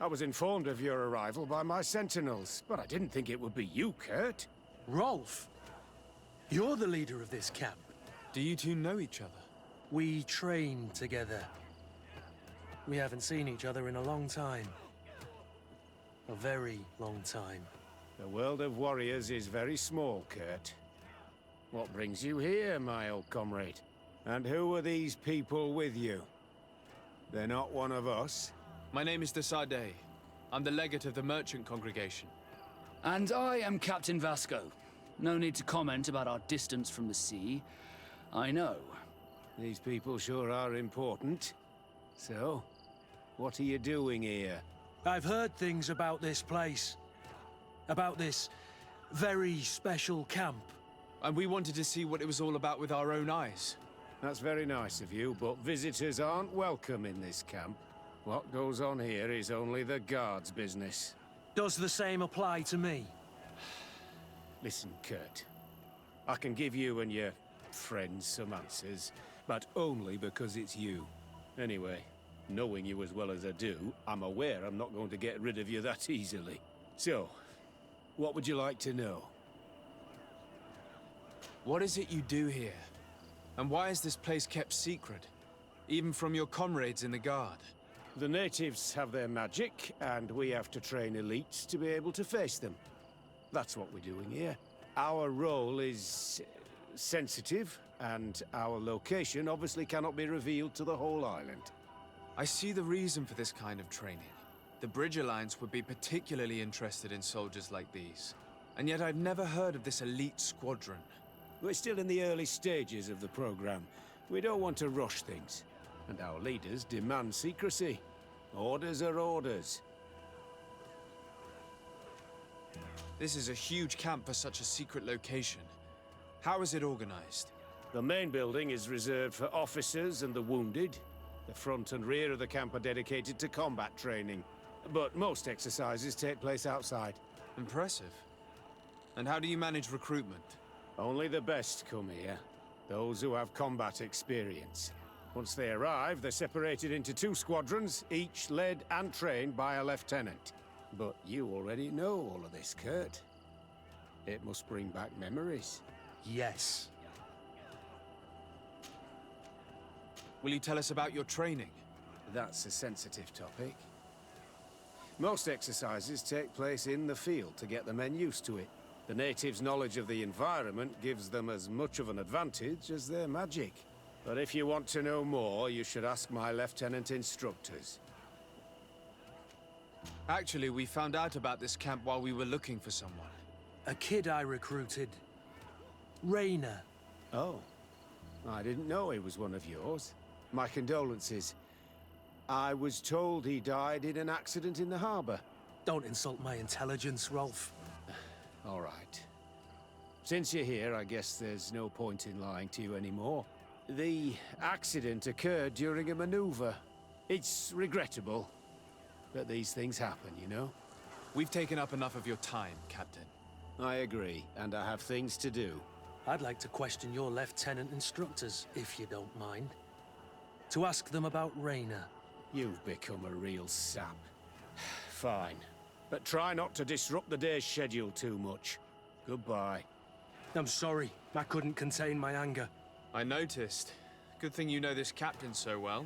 I was informed of your arrival by my sentinels, but I didn't think it would be you, Kurt. Rolf? You're the leader of this camp. Do you two know each other? We train together. We haven't seen each other in a long time. A very long time. The world of warriors is very small, Kurt. What brings you here, my old comrade? And who are these people with you? They're not one of us? My name is Desade. I'm the legate of the merchant congregation. And I am Captain Vasco. No need to comment about our distance from the sea. I know. These people sure are important. So, what are you doing here? I've heard things about this place. About this very special camp. And we wanted to see what it was all about with our own eyes. That's very nice of you, but visitors aren't welcome in this camp. What goes on here is only the guards' business. Does the same apply to me? Listen, Kurt. I can give you and your friends some answers, but only because it's you. Anyway, knowing you as well as I do, I'm aware I'm not going to get rid of you that easily. So, what would you like to know? What is it you do here? And why is this place kept secret? Even from your comrades in the guard? The natives have their magic, and we have to train elites to be able to face them. That's what we're doing here. Our role is sensitive, and our location obviously cannot be revealed to the whole island. I see the reason for this kind of training. The Bridge Alliance would be particularly interested in soldiers like these. And yet I've never heard of this elite squadron. We're still in the early stages of the program. We don't want to rush things. And our leaders demand secrecy. Orders are orders. This is a huge camp for such a secret location. How is it organized? The main building is reserved for officers and the wounded. The front and rear of the camp are dedicated to combat training. But most exercises take place outside. Impressive. And how do you manage recruitment? Only the best come here. Those who have combat experience. Once they arrive, they're separated into 2 squadrons, each led and trained by a lieutenant. But you already know all of this, Kurt. It must bring back memories. Yes. Will you tell us about your training? That's a sensitive topic. Most exercises take place in the field to get the men used to it. The natives' knowledge of the environment gives them as much of an advantage as their magic. But if you want to know more, you should ask my lieutenant instructors. Actually, we found out about this camp while we were looking for someone. A kid I recruited. Rainer. Oh. I didn't know he was one of yours. My condolences. I was told he died in an accident in the harbor. Don't insult my intelligence, Rolf. All right. Since you're here, I guess there's no point in lying to you anymore. The accident occurred during a maneuver. It's regrettable, but these things happen, you know? We've taken up enough of your time, Captain. I agree, and I have things to do. I'd like to question your lieutenant instructors, if you don't mind. To ask them about Rainer. You've become a real sap. Fine. But try not to disrupt the day's schedule too much. Goodbye. I'm sorry. I couldn't contain my anger. I noticed. Good thing you know this captain so well.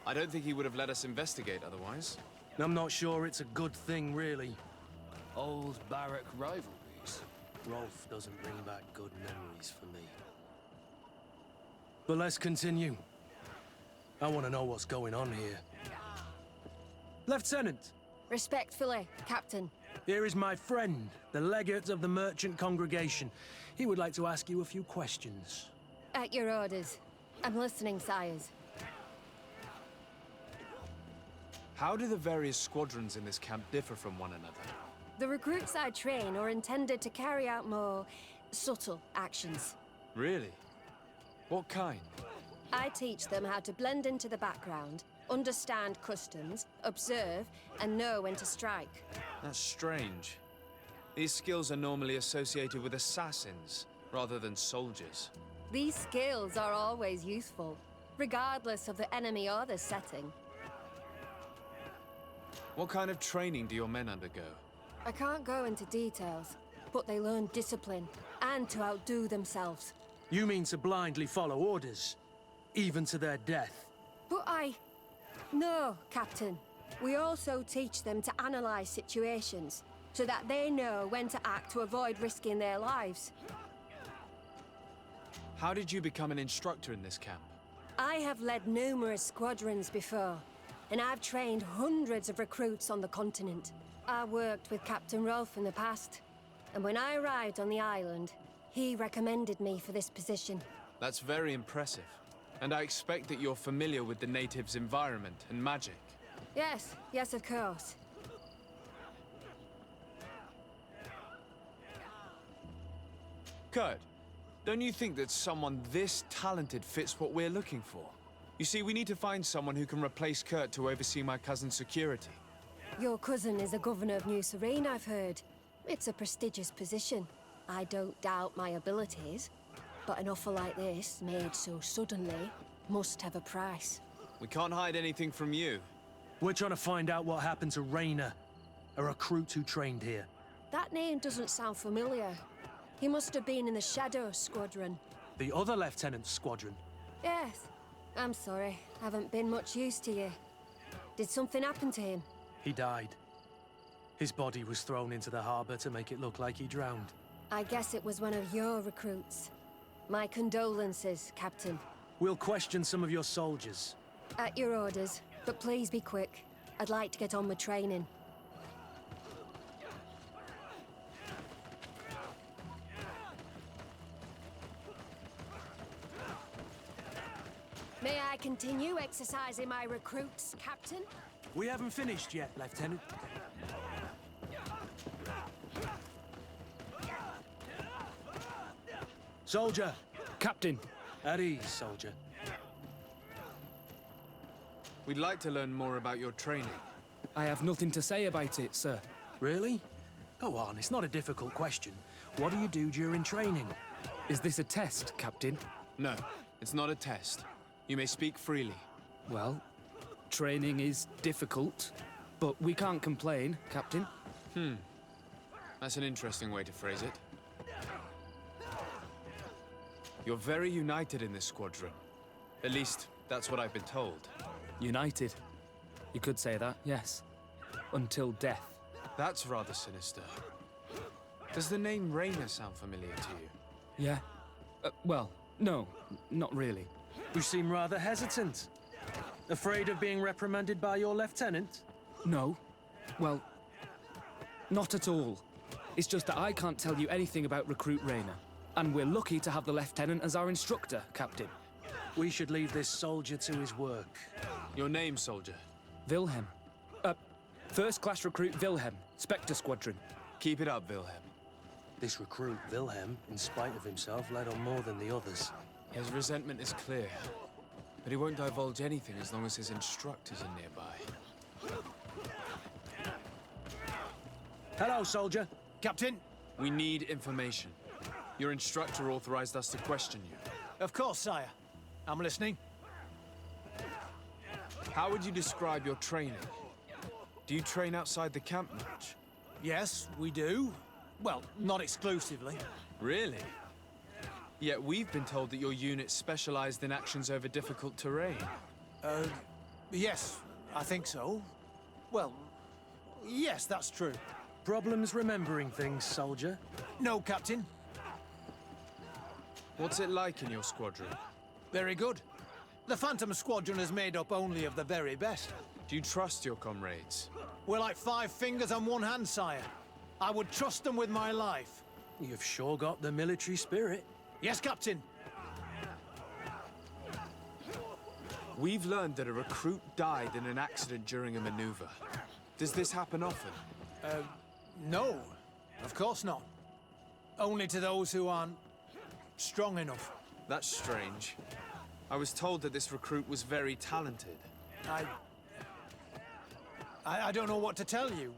I don't think he would have let us investigate otherwise. I'm not sure it's a good thing, really. Old barrack rivalries. Rolf doesn't bring back good memories for me. But let's continue. I want to know what's going on here. Lieutenant! Respectfully, Captain. Here is my friend, the legate of the merchant congregation. He would like to ask you a few questions. At your orders. I'm listening, sires. How do the various squadrons in this camp differ from one another? The recruits I train are intended to carry out more subtle actions. Really? What kind? I teach them how to blend into the background, understand customs, observe, and know when to strike. That's strange. These skills are normally associated with assassins, rather than soldiers. These skills are always useful, regardless of the enemy or the setting. What kind of training do your men undergo? I can't go into details, but they learn discipline and to outdo themselves. You mean to blindly follow orders, even to their death? But No, Captain. We also teach them to analyze situations, so that they know when to act to avoid risking their lives. How did you become an instructor in this camp? I have led numerous squadrons before, and I've trained hundreds of recruits on the continent. I worked with Captain Rolfe in the past, and when I arrived on the island, he recommended me for this position. That's very impressive. And I expect that you're familiar with the natives' environment and magic. Yes, of course. Kurt, don't you think that someone this talented fits what we're looking for? You see, we need to find someone who can replace Kurt to oversee my cousin's security. Your cousin is a governor of New Serene, I've heard. It's a prestigious position. I don't doubt my abilities, but an offer like this, made so suddenly, must have a price. We can't hide anything from you. We're trying to find out what happened to Rayner, a recruit who trained here. That name doesn't sound familiar. He must have been in the Shadow Squadron. The other lieutenant's squadron? Yes. I'm sorry. Haven't been much use to you. Did something happen to him? He died. His body was thrown into the harbor to make it look like he drowned. I guess it was one of your recruits. My condolences, Captain. We'll question some of your soldiers. At your orders, but please be quick. I'd like to get on with training. May I continue exercising my recruits, Captain? We haven't finished yet, Lieutenant. Soldier! Captain! At ease, soldier. We'd like to learn more about your training. I have nothing to say about it, sir. Really? Go on, it's not a difficult question. What do you do during training? Is this a test, Captain? No, it's not a test. You may speak freely. Well, training is difficult, but we can't complain, Captain. That's an interesting way to phrase it. You're very united in this squadron. At least, that's what I've been told. United. You could say that, yes. Until death. That's rather sinister. Does the name Rayner sound familiar to you? Yeah. Well, no, not really. You seem rather hesitant. Afraid of being reprimanded by your lieutenant? No. Well, not at all. It's just that I can't tell you anything about Recruit Rayner. And we're lucky to have the lieutenant as our instructor, Captain. We should leave this soldier to his work. Your name, soldier? Wilhelm. First-class recruit Wilhelm, Spectre Squadron. Keep it up, Wilhelm. This recruit, Wilhelm, in spite of himself, led on more than the others. His resentment is clear, but he won't divulge anything as long as his instructors are nearby. Hello, soldier. Captain? We need information. Your instructor authorized us to question you. Of course, sire. I'm listening. How would you describe your training? Do you train outside the camp much? Yes, we do. Well, not exclusively. Really? Yet we've been told that your unit specialized in actions over difficult terrain. Yes, I think so. Well, yes, that's true. Problems remembering things, soldier? No, Captain. What's it like in your squadron? Very good. The Phantom Squadron is made up only of the very best. Do you trust your comrades? We're like 5 fingers on one hand, sire. I would trust them with my life. You've sure got the military spirit. Yes, Captain. We've learned that a recruit died in an accident during a maneuver. Does this happen often? No. Of course not. Only to those who aren't strong enough. That's strange. I was told that this recruit was very talented. I don't know what to tell you.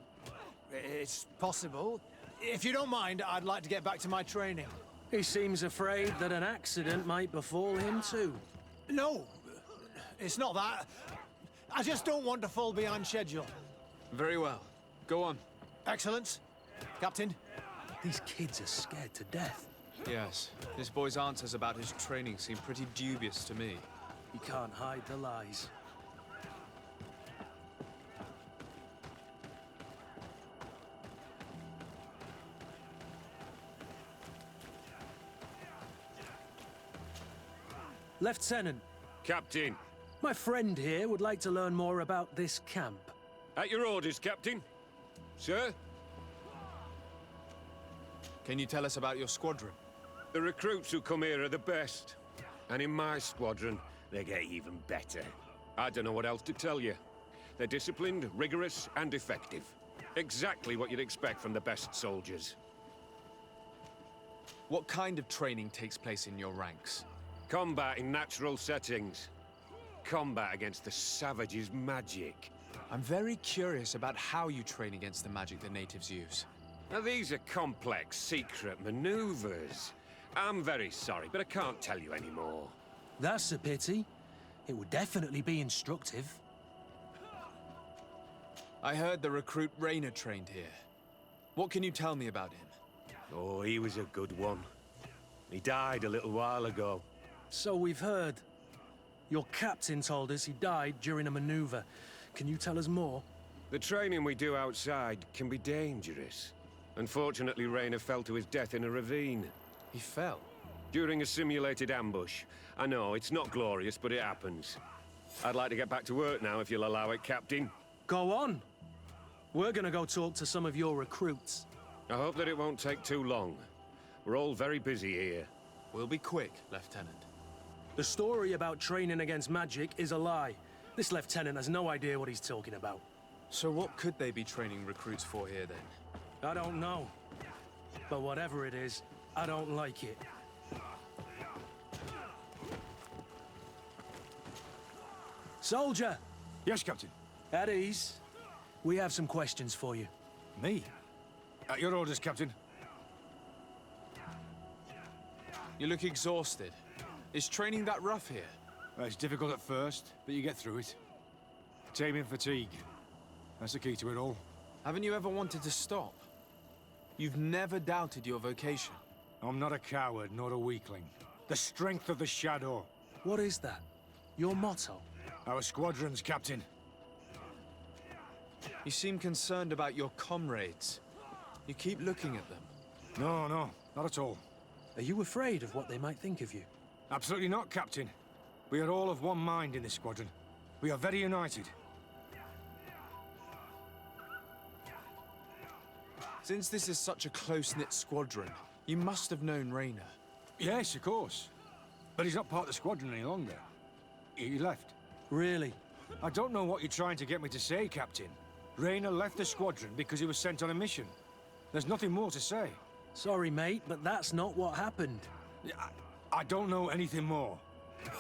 It's possible. If you don't mind, I'd like to get back to my training. He seems afraid that an accident might befall him too. No, it's not that. I just don't want to fall behind schedule. Very well. Go on. Excellence. Captain. These kids are scared to death. Yes. This boy's answers about his training seem pretty dubious to me. He can't hide the lies. Lieutenant. Captain. My friend here would like to learn more about this camp. At your orders, Captain. Sir? Can you tell us about your squadron? The recruits who come here are the best. And in my squadron, they get even better. I don't know what else to tell you. They're disciplined, rigorous, and effective. Exactly what you'd expect from the best soldiers. What kind of training takes place in your ranks? Combat in natural settings. Combat against the savages' magic. I'm very curious about how you train against the magic the natives use. Now, these are complex, secret maneuvers. I'm very sorry, but I can't tell you anymore. That's a pity. It would definitely be instructive. I heard the recruit Rainer trained here. What can you tell me about him? Oh, he was a good one. He died a little while ago. So we've heard. Your captain told us he died during a maneuver. Can you tell us more? The training we do outside can be dangerous. Unfortunately, Rainer fell to his death in a ravine. He fell? During a simulated ambush. I know, it's not glorious, but it happens. I'd like to get back to work now, if you'll allow it, Captain. Go on. We're gonna go talk to some of your recruits. I hope that it won't take too long. We're all very busy here. We'll be quick, Lieutenant. The story about training against magic is a lie. This lieutenant has no idea what he's talking about. So what could they be training recruits for here, then? I don't know. But whatever it is, I don't like it. Soldier! Yes, Captain. At ease. We have some questions for you. Me? At your orders, Captain. You look exhausted. Is training that rough here? Well, it's difficult at first, but you get through it. Taming fatigue. That's the key to it all. Haven't you ever wanted to stop? You've never doubted your vocation. I'm not a coward, nor a weakling. The strength of the Shadow. What is that? Your motto? Our squadrons, Captain. You seem concerned about your comrades. You keep looking at them. No, not at all. Are you afraid of what they might think of you? Absolutely not, Captain. We are all of one mind in this squadron. We are very united. Since this is such a close-knit squadron, you must have known Rainer. Yes, of course. But he's not part of the squadron any longer. He left. Really? I don't know what you're trying to get me to say, Captain. Rainer left the squadron because he was sent on a mission. There's nothing more to say. Sorry, mate, but that's not what happened. I don't know anything more.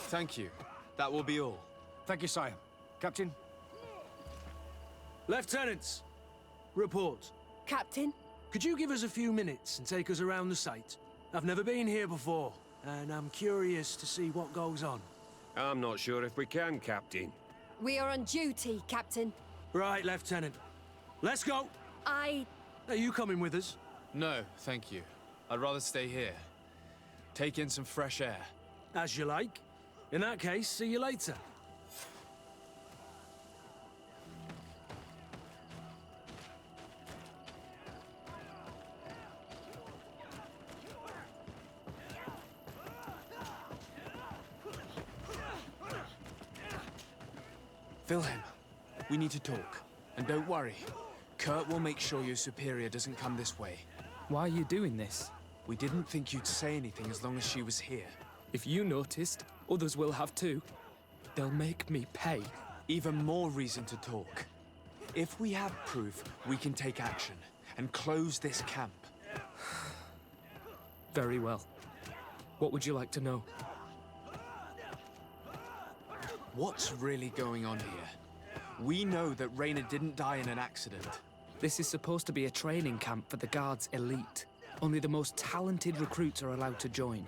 Thank you. That will be all. Thank you, sire. Captain? Lieutenants! Report. Captain? Could you give us a few minutes and take us around the site? I've never been here before, and I'm curious to see what goes on. I'm not sure if we can, Captain. We are on duty, Captain. Right, Lieutenant. Let's go! Are you coming with us? No, thank you. I'd rather stay here. Take in some fresh air. As you like. In that case, see you later. Wilhelm, we need to talk. And don't worry, Kurt will make sure your superior doesn't come this way. Why are you doing this? We didn't think you'd say anything as long as she was here. If you noticed, others will have too. They'll make me pay. Even more reason to talk. If we have proof, we can take action and close this camp. Very well. What would you like to know? What's really going on here? We know that Rainer didn't die in an accident. This is supposed to be a training camp for the Guard's elite. Only the most talented recruits are allowed to join.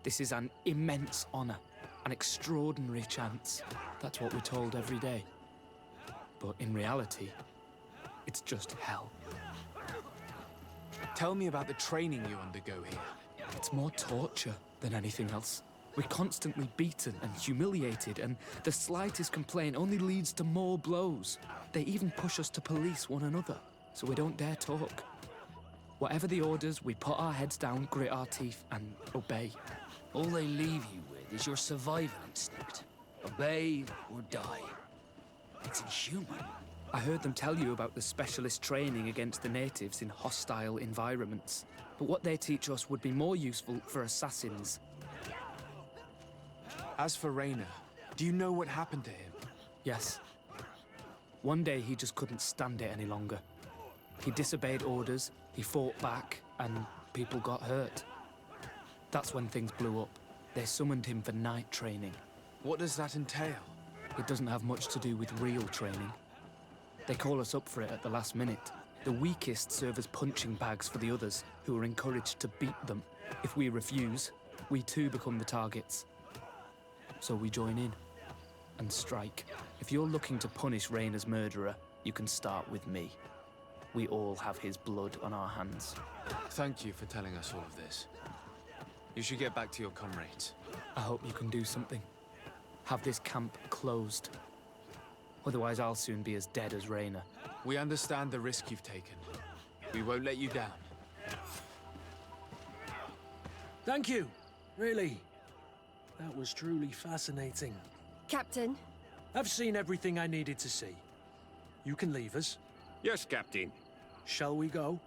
This is an immense honor, an extraordinary chance. That's what we're told every day. But in reality, It's just hell. Tell me about the training you undergo here. It's more torture than anything else. We're constantly beaten and humiliated, and the slightest complaint only leads to more blows. They even push us to police one another, so we don't dare talk. Whatever the orders, we put our heads down, grit our teeth, and obey. All they leave you with is your survival instinct. Obey or die. It's inhuman. I heard them tell you about the specialist training against the natives in hostile environments. But what they teach us would be more useful for assassins. As for Raynor, do you know what happened to him? Yes. One day he just couldn't stand it any longer. He disobeyed orders, he fought back, and people got hurt. That's when things blew up. They summoned him for night training. What does that entail? It doesn't have much to do with real training. They call us up for it at the last minute. The weakest serve as punching bags for the others, who are encouraged to beat them. If we refuse, we too become the targets. So we join in and strike. If you're looking to punish Raynor's murderer, you can start with me. We all have his blood on our hands. Thank you for telling us all of this. You should get back to your comrades. I hope you can do something. Have this camp closed. Otherwise, I'll soon be as dead as Raynor. We understand the risk you've taken. We won't let you down. Thank you. Really. That was truly fascinating. Captain? I've seen everything I needed to see. You can leave us. Yes, Captain. Shall we go?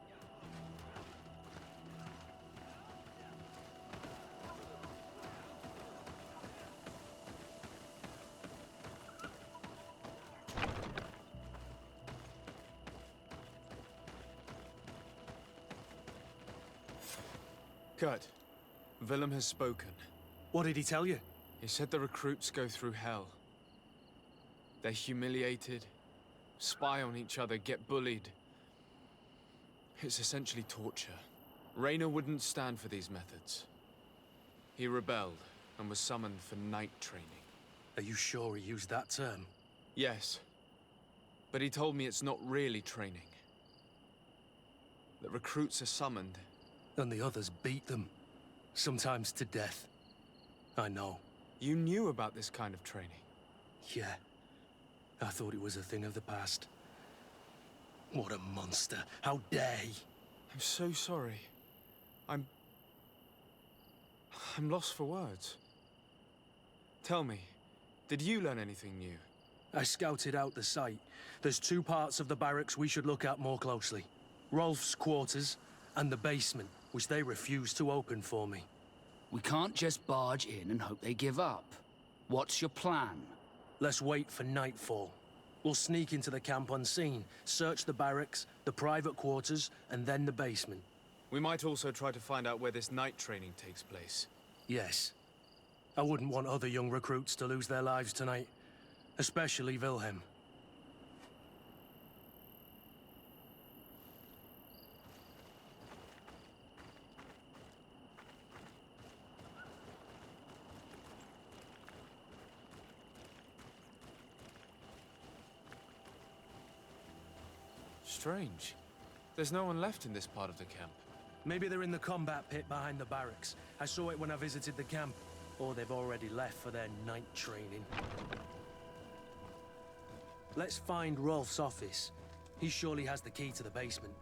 Kurt, Willem has spoken. What did he tell you? He said the recruits go through hell. They're humiliated, spy on each other, get bullied. It's essentially torture. Raynor wouldn't stand for these methods. He rebelled and was summoned for night training. Are you sure he used that term? Yes. But he told me it's not really training. The recruits are summoned. And the others beat them. Sometimes to death. I know. You knew about this kind of training? Yeah. I thought it was a thing of the past. What a monster. How dare he? I'm so sorry. I'm lost for words. Tell me, did you learn anything new? I scouted out the site. There's two parts of the barracks we should look at more closely. Rolf's quarters and the basement, which they refused to open for me. We can't just barge in and hope they give up. What's your plan? Let's wait for nightfall. We'll sneak into the camp unseen, search the barracks, the private quarters, and then the basement. We might also try to find out where this night training takes place. Yes. I wouldn't want other young recruits to lose their lives tonight. Especially Wilhelm. Strange. There's no one left in this part of the camp. Maybe they're in the combat pit behind the barracks. I saw it when I visited the camp. Or they've already left for their night training. Let's find Rolf's office. He surely has the key to the basement.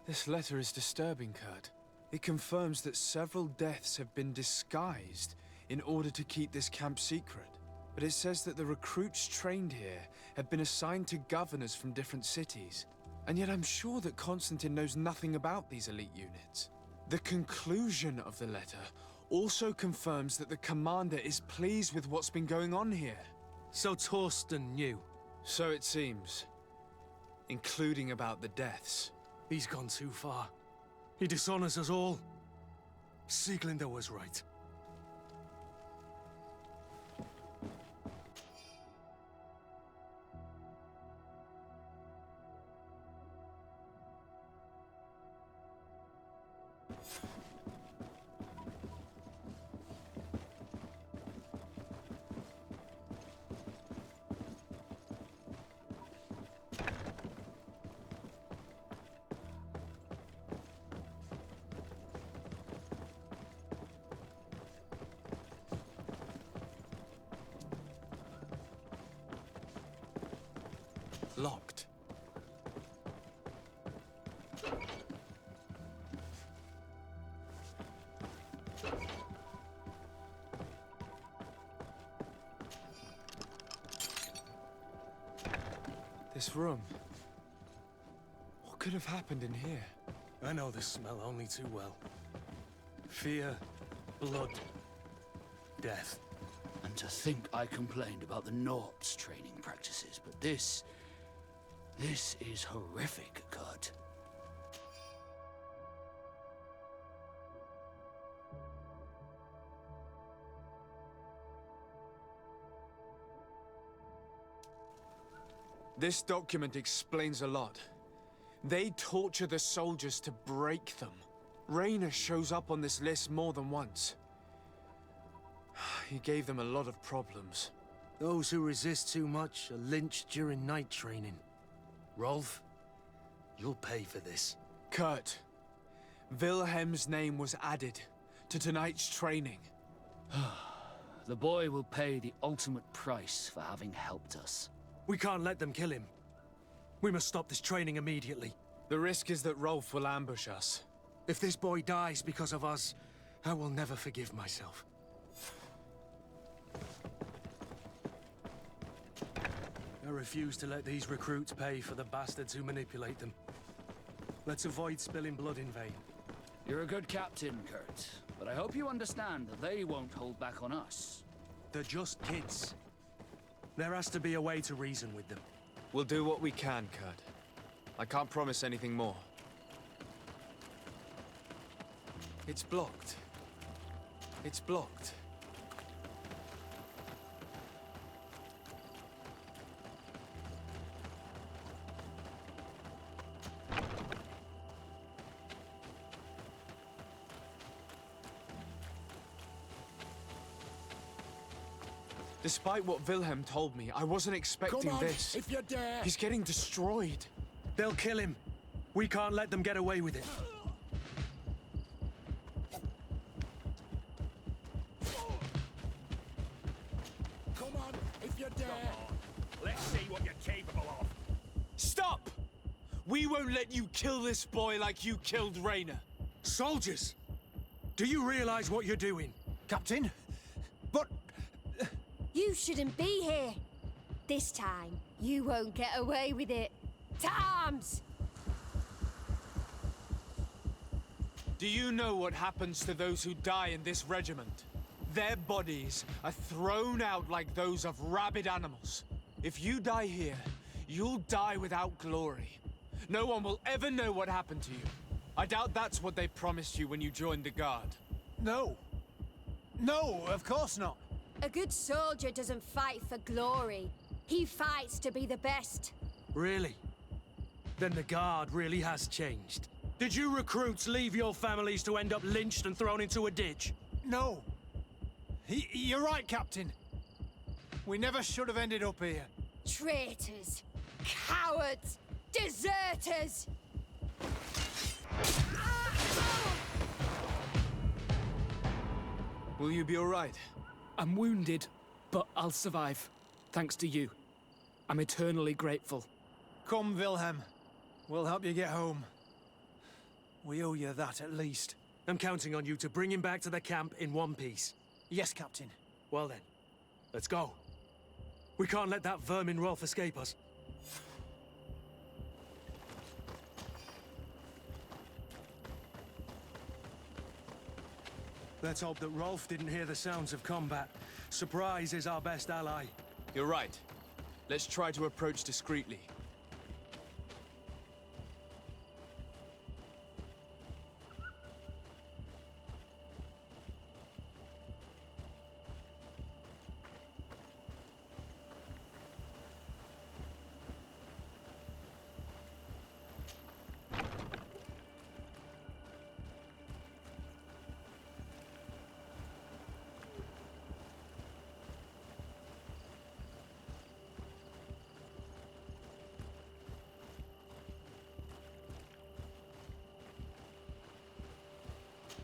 This letter is disturbing, Kurt. It confirms that several deaths have been disguised in order to keep this camp secret. But it says that the recruits trained here have been assigned to governors from different cities. And yet I'm sure that Constantine knows nothing about these elite units. The conclusion of the letter also confirms that the commander is pleased with what's been going on here. So Torsten knew? So it seems. Including about the deaths. He's gone too far. He dishonors us all. Sieglinder was right. Locked. This room. What could have happened in here? I know this smell only too well. Fear, blood, death. And to think I complained about the Norps training practices, but this is horrific, Kurt. This document explains a lot. They torture the soldiers to break them. Raynor shows up on this list more than once. He gave them a lot of problems. Those who resist too much are lynched during night training. Rolf, you'll pay for this. Kurt, Wilhelm's name was added to tonight's training. The boy will pay the ultimate price for having helped us. We can't let them kill him. We must stop this training immediately. The risk is that Rolf will ambush us. If this boy dies because of us, I will never forgive myself. I refuse to let these recruits pay for the bastards who manipulate them. Let's avoid spilling blood in vain. You're a good captain, Kurt, but I hope you understand that they won't hold back on us. They're just kids. There has to be a way to reason with them. We'll do what we can, Kurt. I can't promise anything more. It's blocked. It's blocked. Despite what Wilhelm told me, I wasn't expecting Come on, this. if you dare! He's getting destroyed. They'll kill him. We can't let them get away with it. Come on, if you dare! Let's see what you're capable of. Stop! We won't let you kill this boy like you killed Raynor. Soldiers! Do you realize what you're doing? Captain? But... You shouldn't be here. This time, you won't get away with it. To arms! Do you know what happens to those who die in this regiment? Their bodies are thrown out like those of rabid animals. If you die here, you'll die without glory. No one will ever know what happened to you. I doubt that's what they promised you when you joined the Guard. No. No, of course not. A good soldier doesn't fight for glory. He fights to be the best. Really? Then the Guard really has changed. Did you recruits leave your families to end up lynched and thrown into a ditch? No. You're right, Captain. We never should have ended up here. Traitors! Cowards! Deserters! Will you be all right? I'm wounded, but I'll survive. Thanks to you. I'm eternally grateful. Come, Wilhelm. We'll help you get home. We owe you that at least. I'm counting on you to bring him back to the camp in one piece. Yes, Captain. Well then, let's go. We can't let that vermin Rolf escape us. Let's hope that Rolf didn't hear the sounds of combat. Surprise is our best ally. You're right. Let's try to approach discreetly.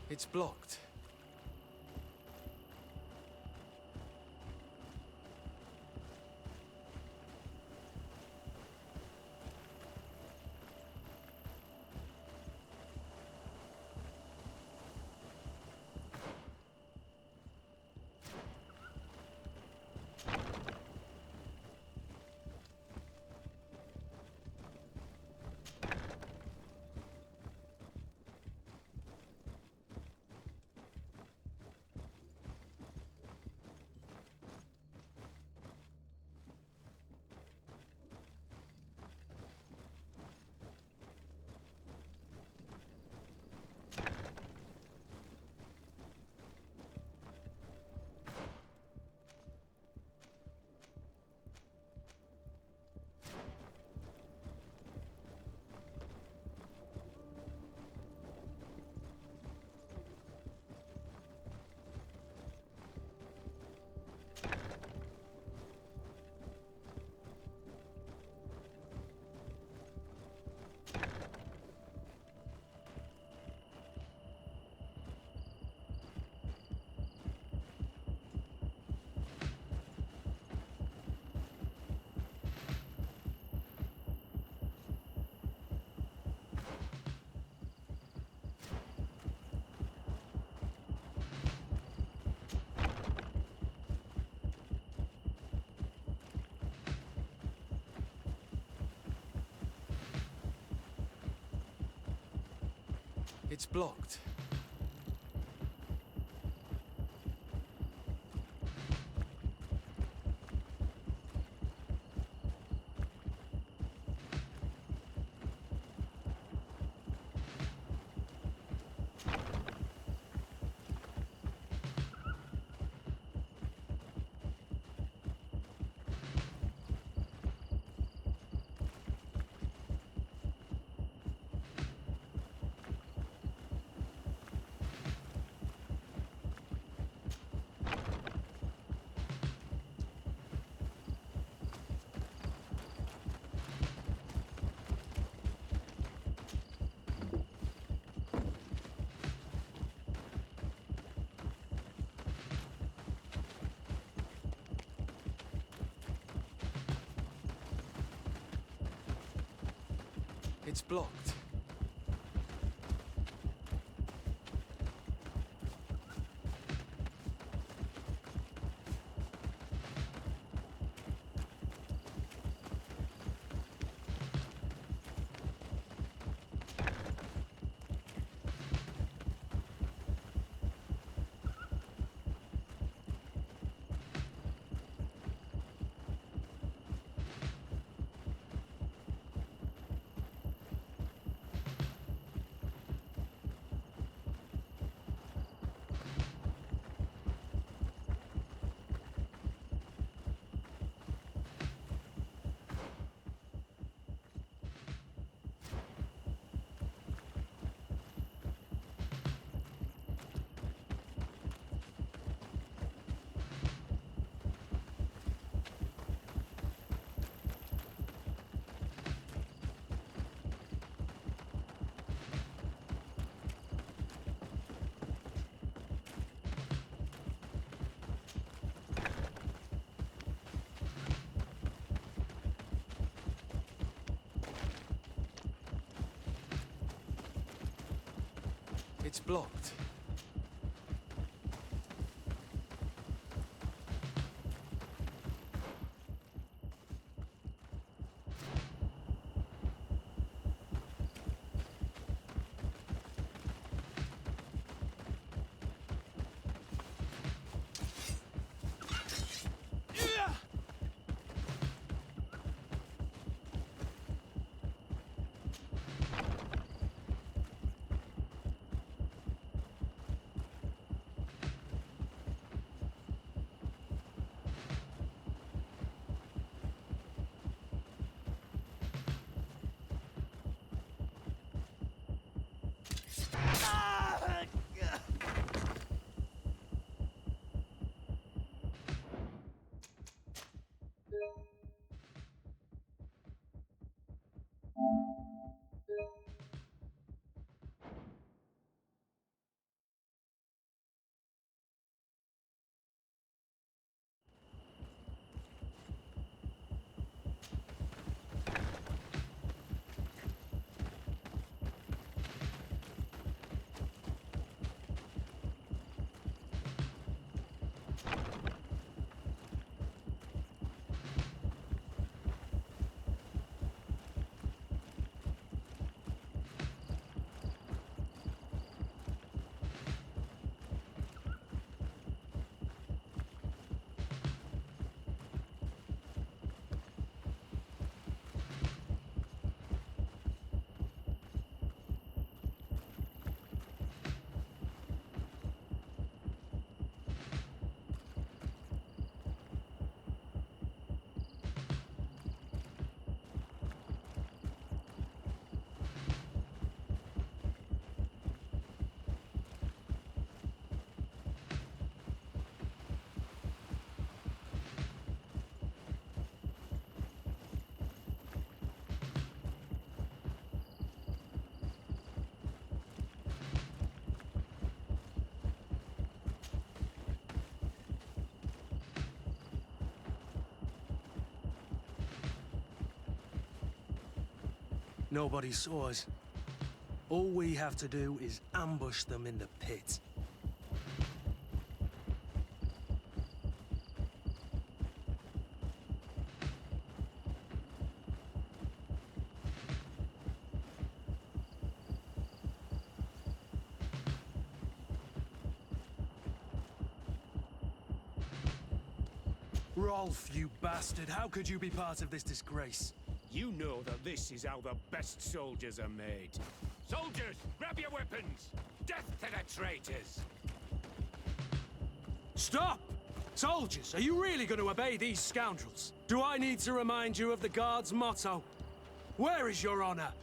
It's blocked. It's blocked. It's blocked. It's blocked. Nobody saw us. All we have to do is ambush them in the pit. Rolf, you bastard! How could you be part of this disgrace? You know that this is how the best soldiers are made. Soldiers, grab your weapons! Death to the traitors! Stop! Soldiers, are you really going to obey these scoundrels? Do I need to remind you of the Guard's motto? Where is your honor?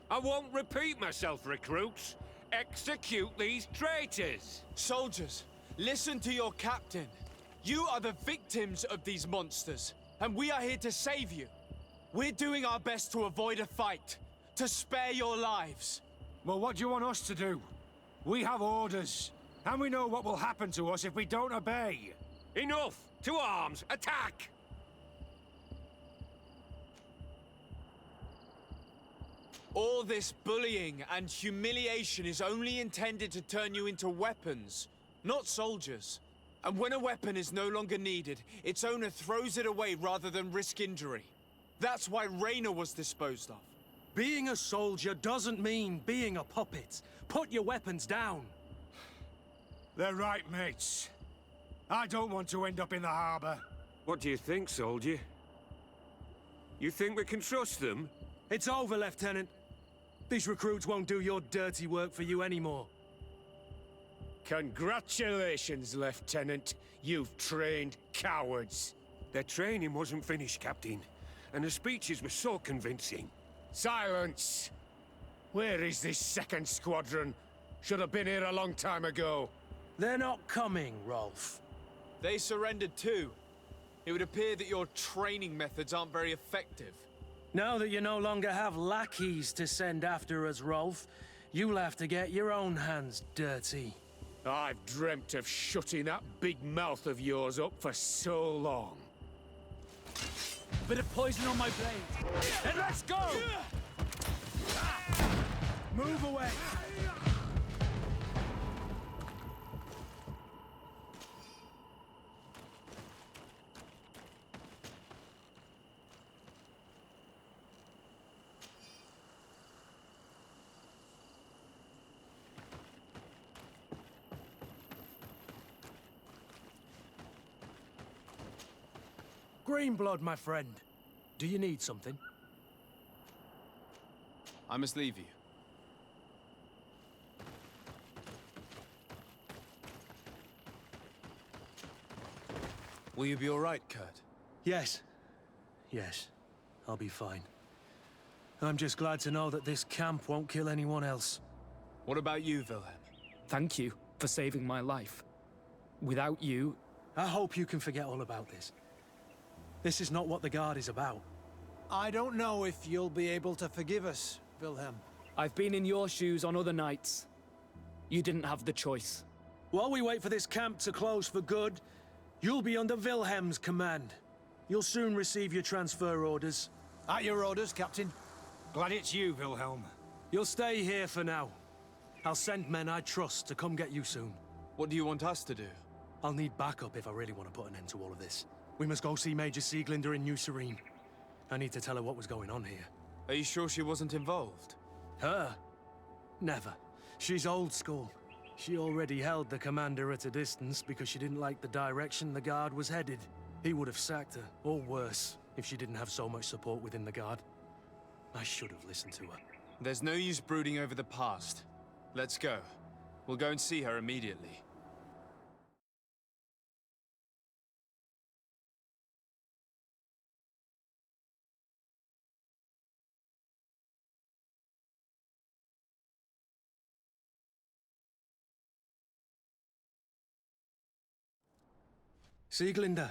I won't repeat myself, recruits. Execute these traitors! Soldiers, listen to your captain. You are the victims of these monsters, and we are here to save you. We're doing our best to avoid a fight, to spare your lives. Well, what do you want us to do? We have orders, and we know what will happen to us if we don't obey. Enough! To arms! Attack! All this bullying and humiliation is only intended to turn you into weapons, not soldiers. And when a weapon is no longer needed, its owner throws it away rather than risk injury. That's why Raynor was disposed of. Being a soldier doesn't mean being a puppet. Put your weapons down. They're right, mates. I don't want to end up in the harbor. What do you think, soldier? You think we can trust them? It's over, Lieutenant. These recruits won't do your dirty work for you anymore. Congratulations, Lieutenant. You've trained cowards. Their training wasn't finished, Captain. And the speeches were so convincing. Silence! Where is this second squadron? Should have been here a long time ago. They're not coming, Rolf. They surrendered too. It would appear that your training methods aren't very effective. Now that you no longer have lackeys to send after us, Rolf, you'll have to get your own hands dirty. I've dreamt of shutting that big mouth of yours up for so long. Bit of poison on my blade. Then let's go! Move away! Greenblood, my friend. Do you need something? I must leave you. Will you be all right, Kurt? Yes. Yes. I'll be fine. I'm just glad to know that this camp won't kill anyone else. What about you, Wilhelm? Thank you for saving my life. Without you... I hope you can forget all about this. This is not what the Guard is about. I don't know if you'll be able to forgive us, Wilhelm. I've been in your shoes on other nights. You didn't have the choice. While we wait for this camp to close for good, you'll be under Wilhelm's command. You'll soon receive your transfer orders. At your orders, Captain. Glad it's you, Wilhelm. You'll stay here for now. I'll send men I trust to come get you soon. What do you want us to do? I'll need backup if I really want to put an end to all of this. We must go see Major Sieglinder in New Serene. I need to tell her what was going on here. Are you sure she wasn't involved? Her? Never. She's old school. She already held the commander at a distance because she didn't like the direction the Guard was headed. He would have sacked her, or worse, if she didn't have so much support within the Guard. I should have listened to her. There's no use brooding over the past. Let's go. We'll go and see her immediately. Sieglinder,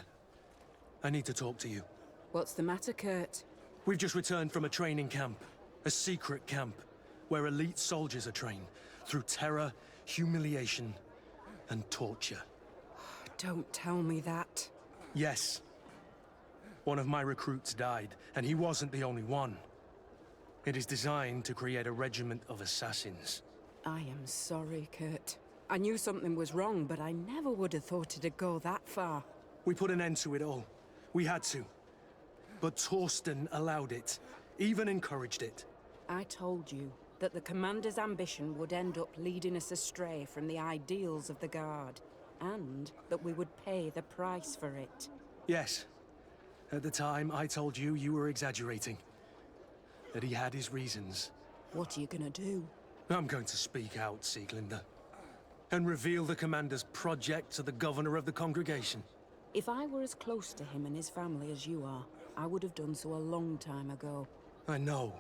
I need to talk to you. What's the matter, Kurt? We've just returned from a training camp. A secret camp, where elite soldiers are trained through terror, humiliation, and torture. Don't tell me that. Yes. One of my recruits died, and he wasn't the only one. It is designed to create a regiment of assassins. I am sorry, Kurt. I knew something was wrong, but I never would have thought it'd go that far. We put an end to it all. We had to. But Torsten allowed it, even encouraged it. I told you that the Commander's ambition would end up leading us astray from the ideals of the Guard, and that we would pay the price for it. Yes. At the time, I told you you were exaggerating. That he had his reasons. What are you gonna do? I'm going to speak out, Sieglinder. And reveal the Commander's project to the Governor of the Congregation. If I were as close to him and his family as you are, I would have done so a long time ago. I know.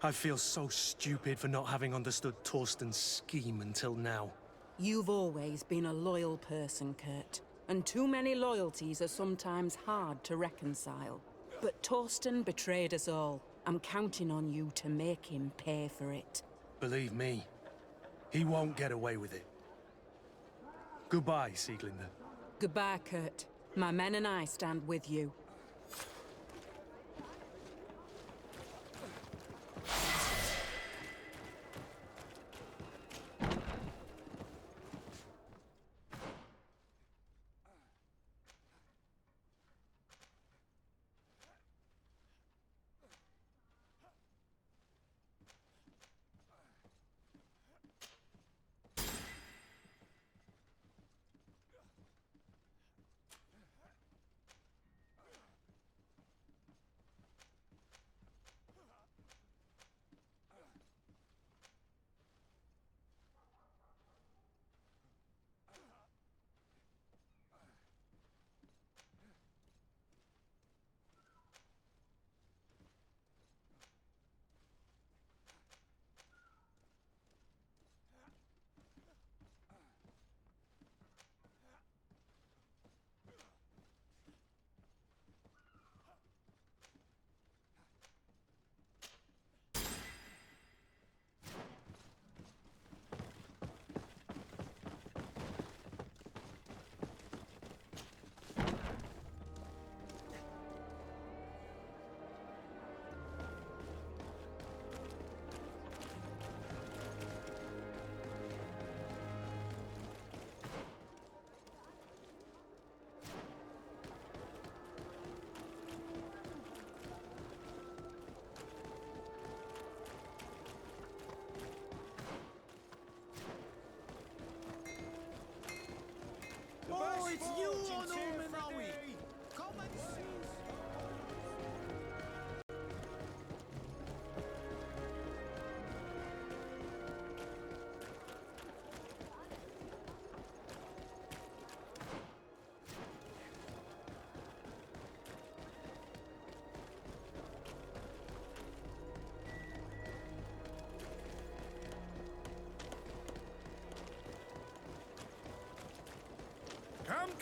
I feel so stupid for not having understood Torsten's scheme until now. You've always been a loyal person, Kurt. And too many loyalties are sometimes hard to reconcile. But Torsten betrayed us all. I'm counting on you to make him pay for it. Believe me, he won't get away with it. Goodbye, Sieglinder. Goodbye, Kurt. My men and I stand with you.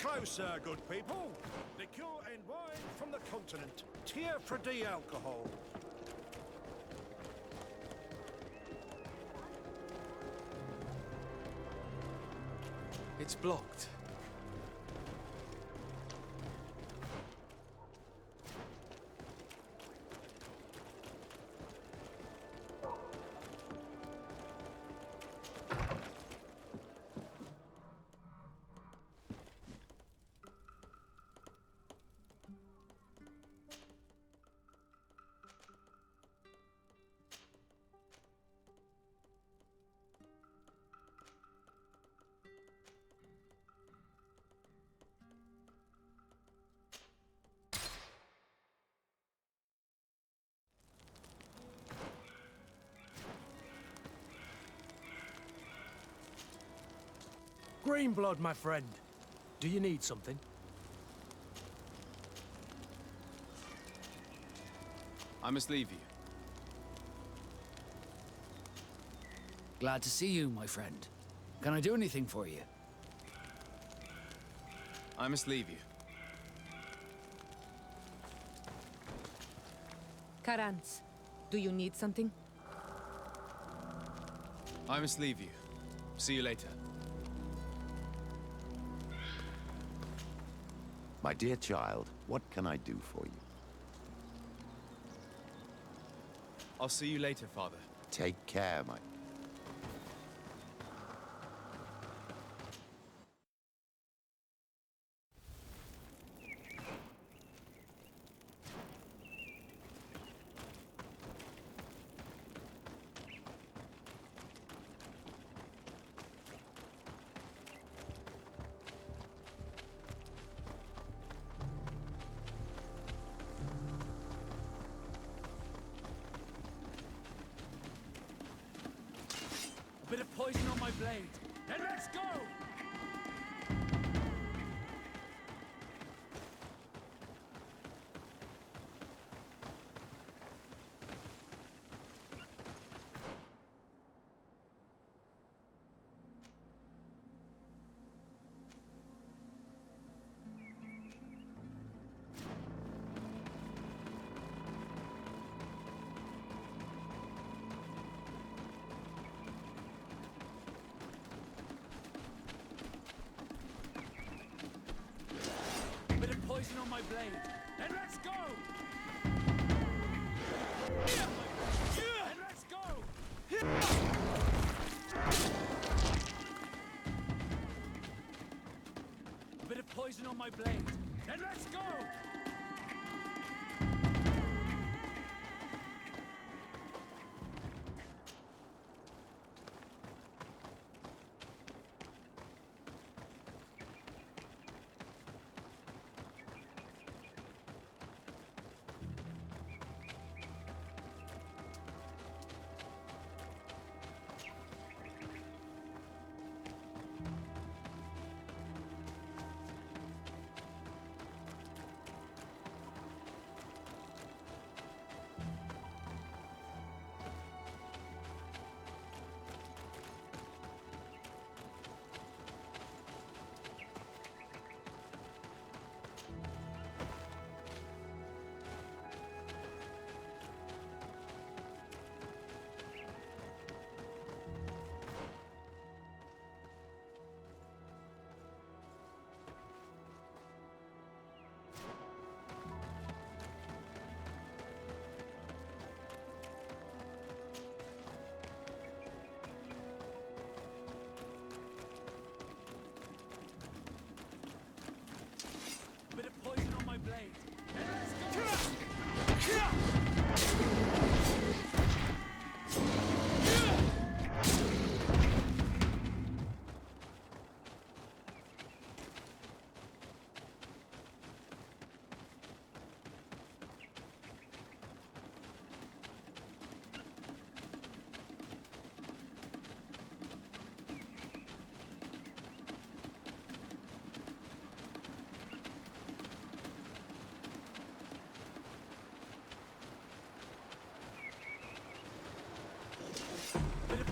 closer, good people. Liqueur and wine from the continent. Tier for D alcohol. It's blocked. Greenblood, my friend. Do you need something? I must leave you. Glad to see you, my friend. Can I do anything for you? I must leave you. Karans, do you need something? I must leave you. See you later. My dear child, what can I do for you? I'll see you later, Father. Take care, my... A bit of poison on my blade. Then let's go! Poison on my blade. Then let's go! Then let's go! A bit of poison on my blade. Then let's go!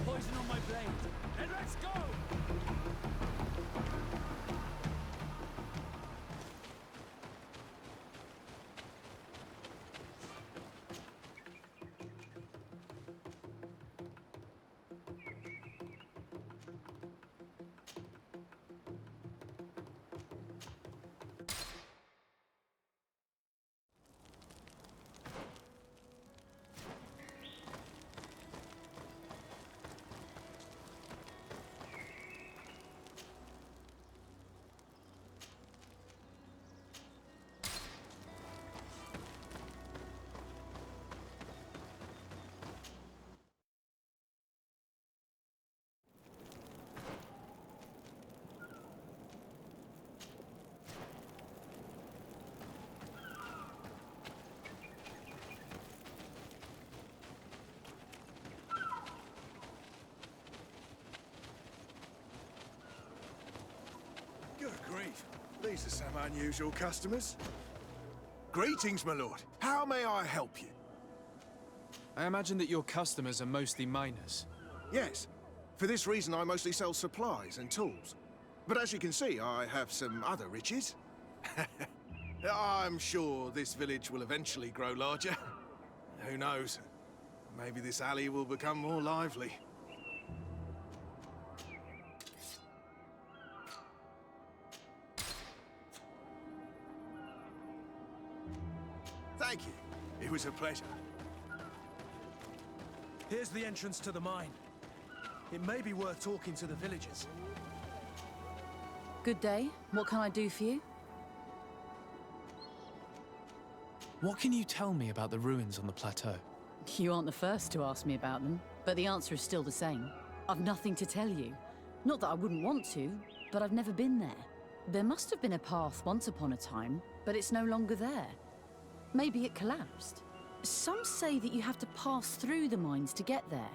Poison on my blade. Then let's go! These are some unusual customers. Greetings, my lord. How may I help you? I imagine that your customers are mostly miners. Yes. For this reason, I mostly sell supplies and tools. But as you can see, I have some other riches. I'm sure this village will eventually grow larger. Who knows? Maybe this alley will become more lively. Thank you. It was a pleasure. Here's the entrance to the mine. It may be worth talking to the villagers. Good day. What can I do for you? What can you tell me about the ruins on the plateau? You aren't the first to ask me about them, but the answer is still the same. I've nothing to tell you. Not that I wouldn't want to, but I've never been there. There must have been a path once upon a time, but it's no longer there. Maybe it collapsed. Some say that you have to pass through the mines to get there.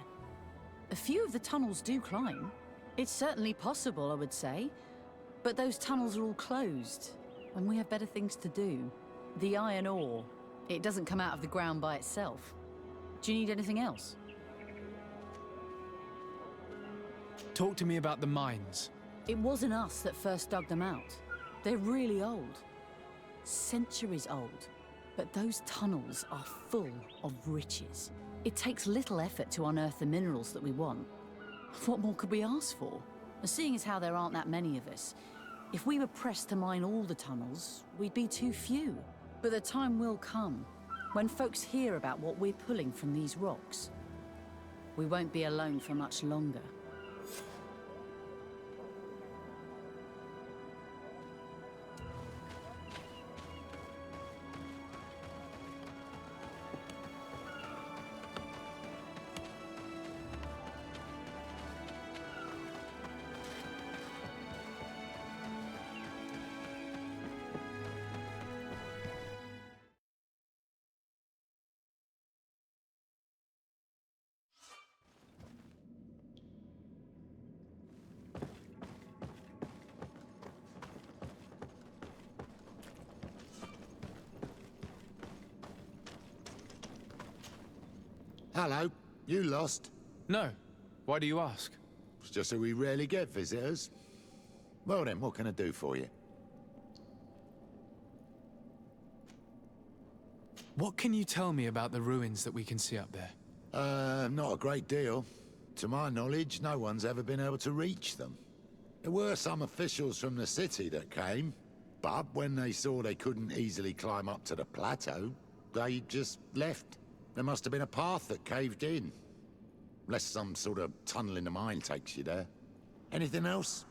A few of the tunnels do climb. It's certainly possible, I would say. But those tunnels are all closed, and we have better things to do. The iron ore, it doesn't come out of the ground by itself. Do you need anything else? Talk to me about the mines. It wasn't us that first dug them out. They're really old. Centuries old. But those tunnels are full of riches. It takes little effort to unearth the minerals that we want. What more could we ask for? Seeing as how there aren't that many of us, if we were pressed to mine all the tunnels, we'd be too few. But the time will come when folks hear about what we're pulling from these rocks. We won't be alone for much longer. Hello, you lost? No. Why do you ask? It's just that we rarely get visitors. Well then, what can I do for you? What can you tell me about the ruins that we can see up there? Not a great deal. To my knowledge, no one's ever been able to reach them. There were some officials from the city that came, but when they saw they couldn't easily climb up to the plateau, they just left. There must have been a path that caved in. Unless some sort of tunnel in the mine takes you there. Anything else?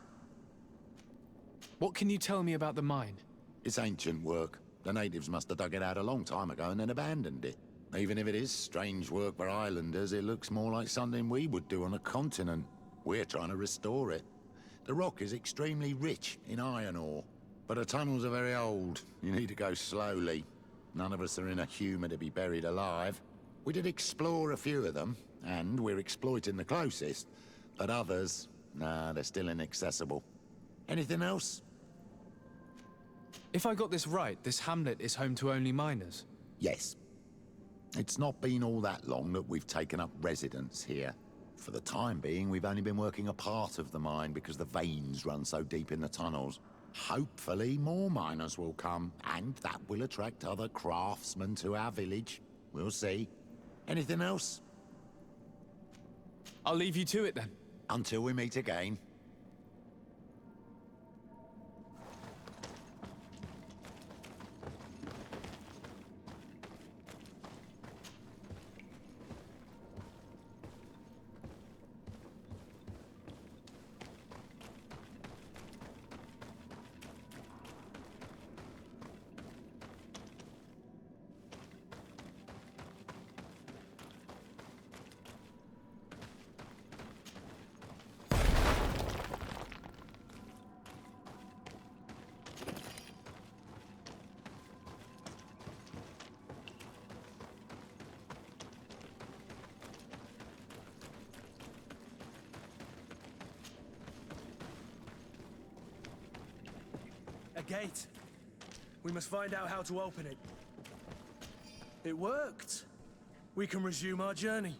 What can you tell me about the mine? It's ancient work. The natives must have dug it out a long time ago and then abandoned it. Even if it is strange work for islanders, it looks more like something we would do on a continent. We're trying to restore it. The rock is extremely rich in iron ore, but the tunnels are very old. You need to go slowly. None of us are in a humour to be buried alive. We did explore a few of them, and we're exploiting the closest. But others, nah, they're still inaccessible. Anything else? If I got this right, this hamlet is home to only miners? Yes. It's not been all that long that we've taken up residence here. For the time being, we've only been working a part of the mine because the veins run so deep in the tunnels. Hopefully, more miners will come, and that will attract other craftsmen to our village. We'll see. Anything else? I'll leave you to it then. Until we meet again. gate. We must find out how to open it. It worked. We can resume our journey.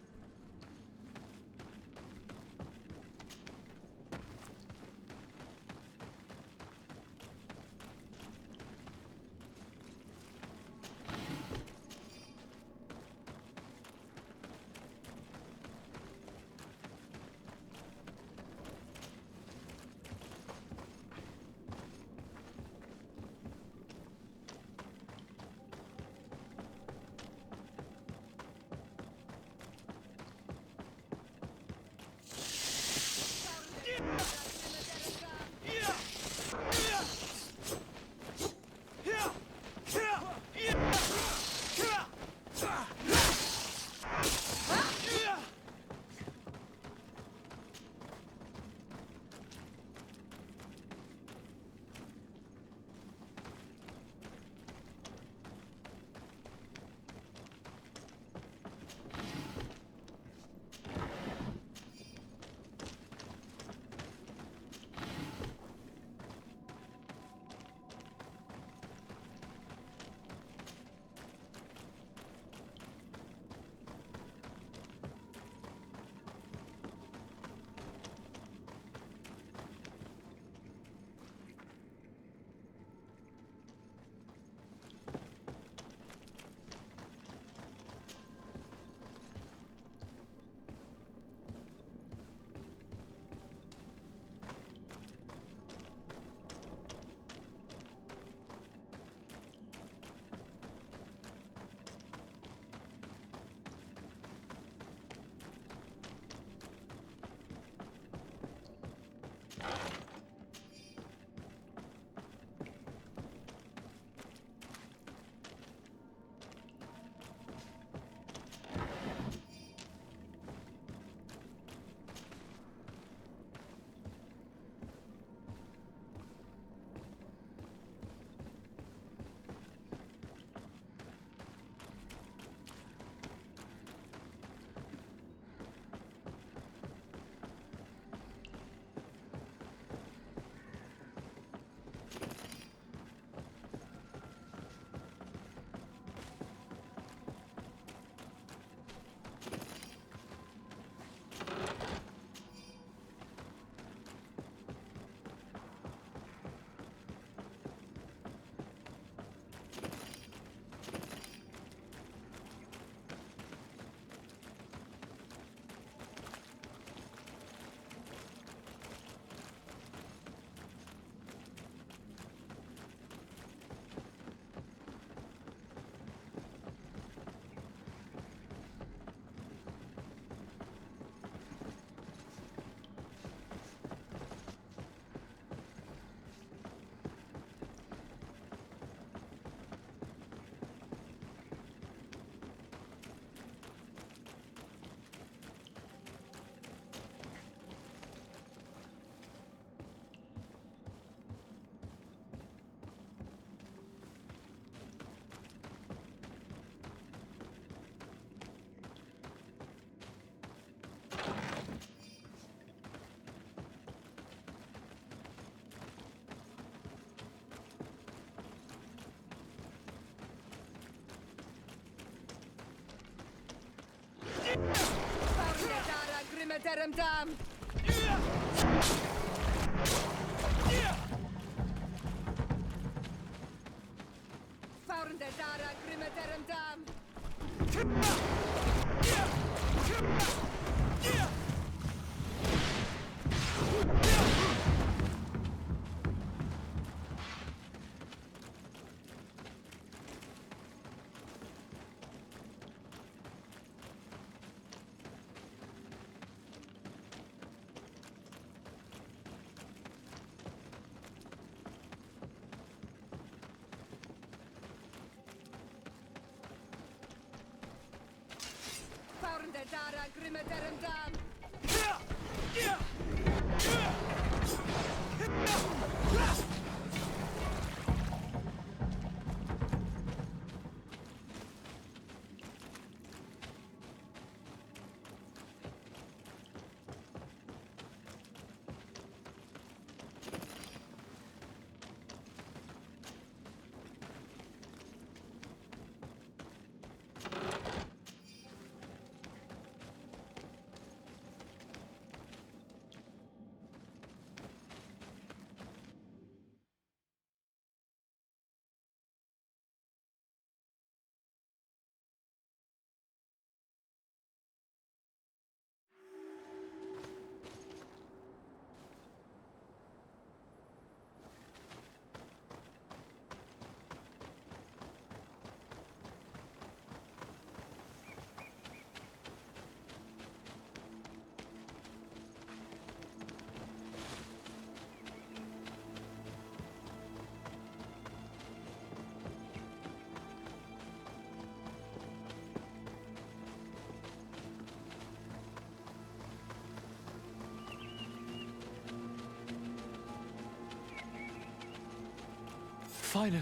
Finally.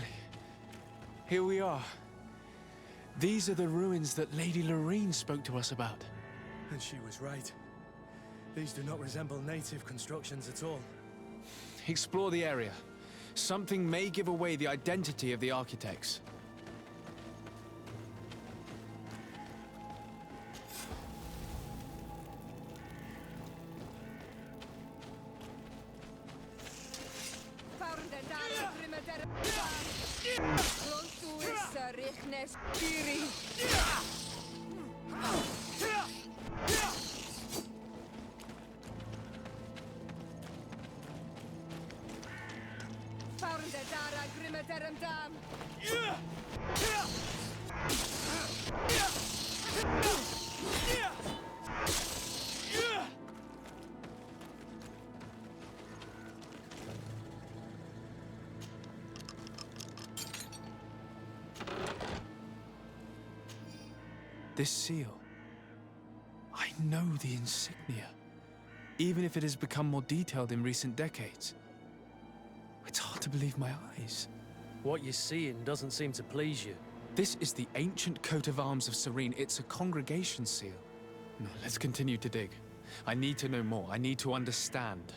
Here we are. These are the ruins that Lady Lorene spoke to us about. And she was right. These do not resemble native constructions at all. Explore the area. Something may give away the identity of the architects. This seal. I know the insignia, even if it has become more detailed in recent decades. It's hard to believe my eyes. What you're seeing doesn't seem to please you. This is the ancient coat of arms of Serene. It's a congregation seal. No, let's continue to dig. I need to know more. I need to understand.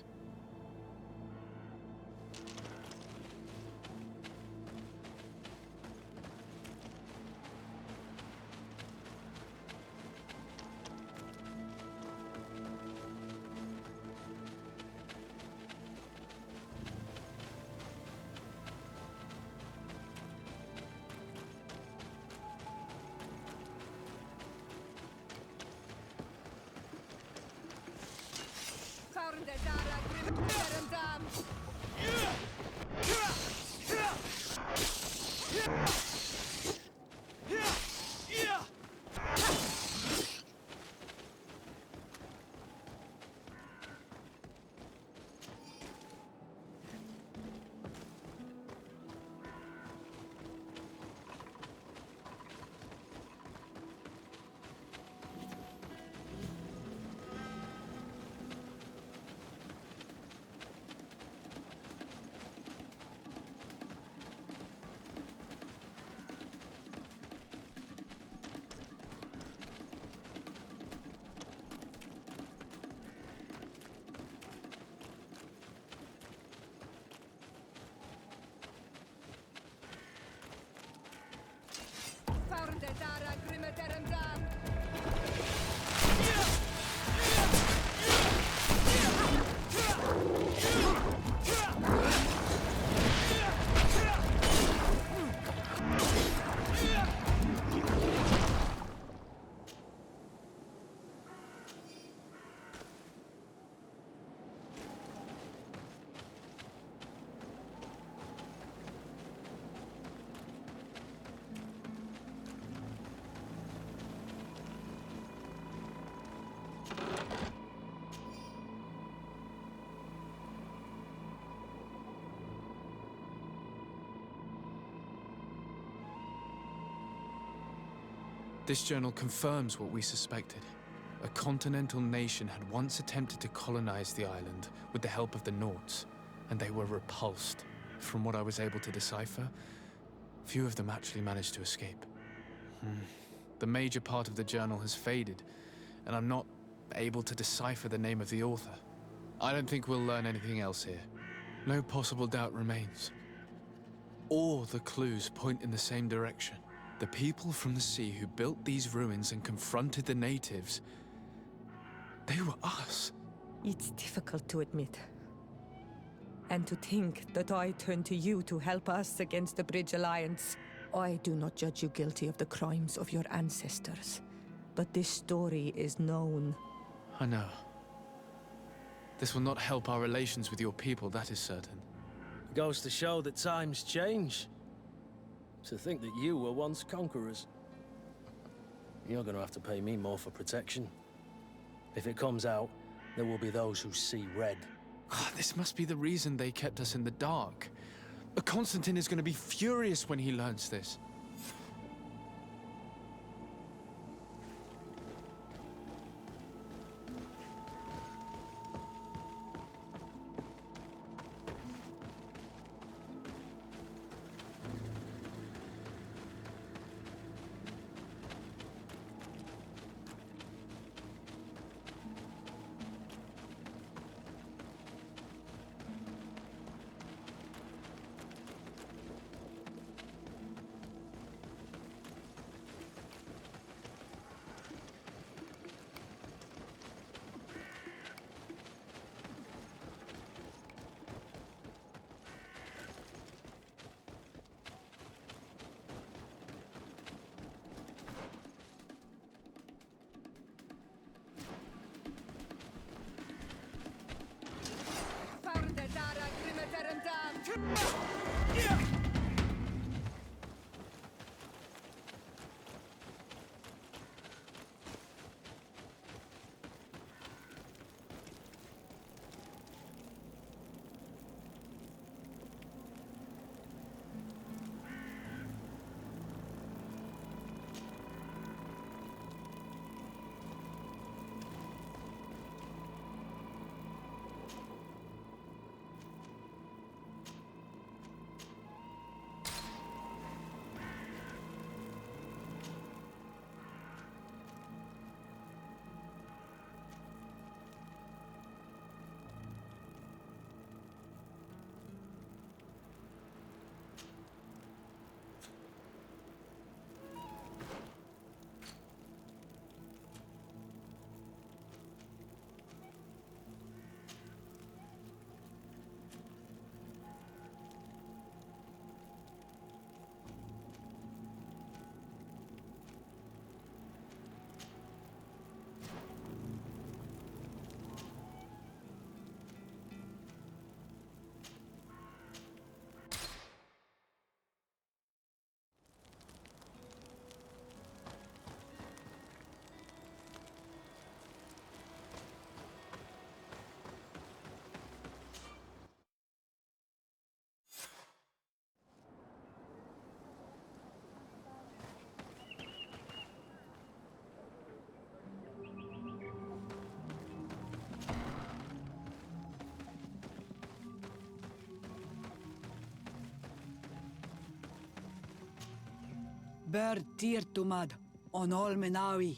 This journal confirms what we suspected. A continental nation had once attempted to colonize the island with the help of the Nords, and they were repulsed. From what I was able to decipher, few of them actually managed to escape. The major part of the journal has faded, and I'm not able to decipher the name of the author. I don't think we'll learn anything else here. No possible doubt remains. All the clues point in the same direction. The people from the sea who built these ruins and confronted the natives, they were us. It's difficult to admit. And to think that I turned to you to help us against the Bridge Alliance. I do not judge you guilty of the crimes of your ancestors. But this story is known. I know. This will not help our relations with your people, that is certain. Goes to show that times change. To think that you were once conquerors. You're gonna have to pay me more for protection. If it comes out, there will be those who see red. This must be the reason they kept us in the dark. Constantine is gonna be furious when he learns this. Tirtumad, on Olmenawi.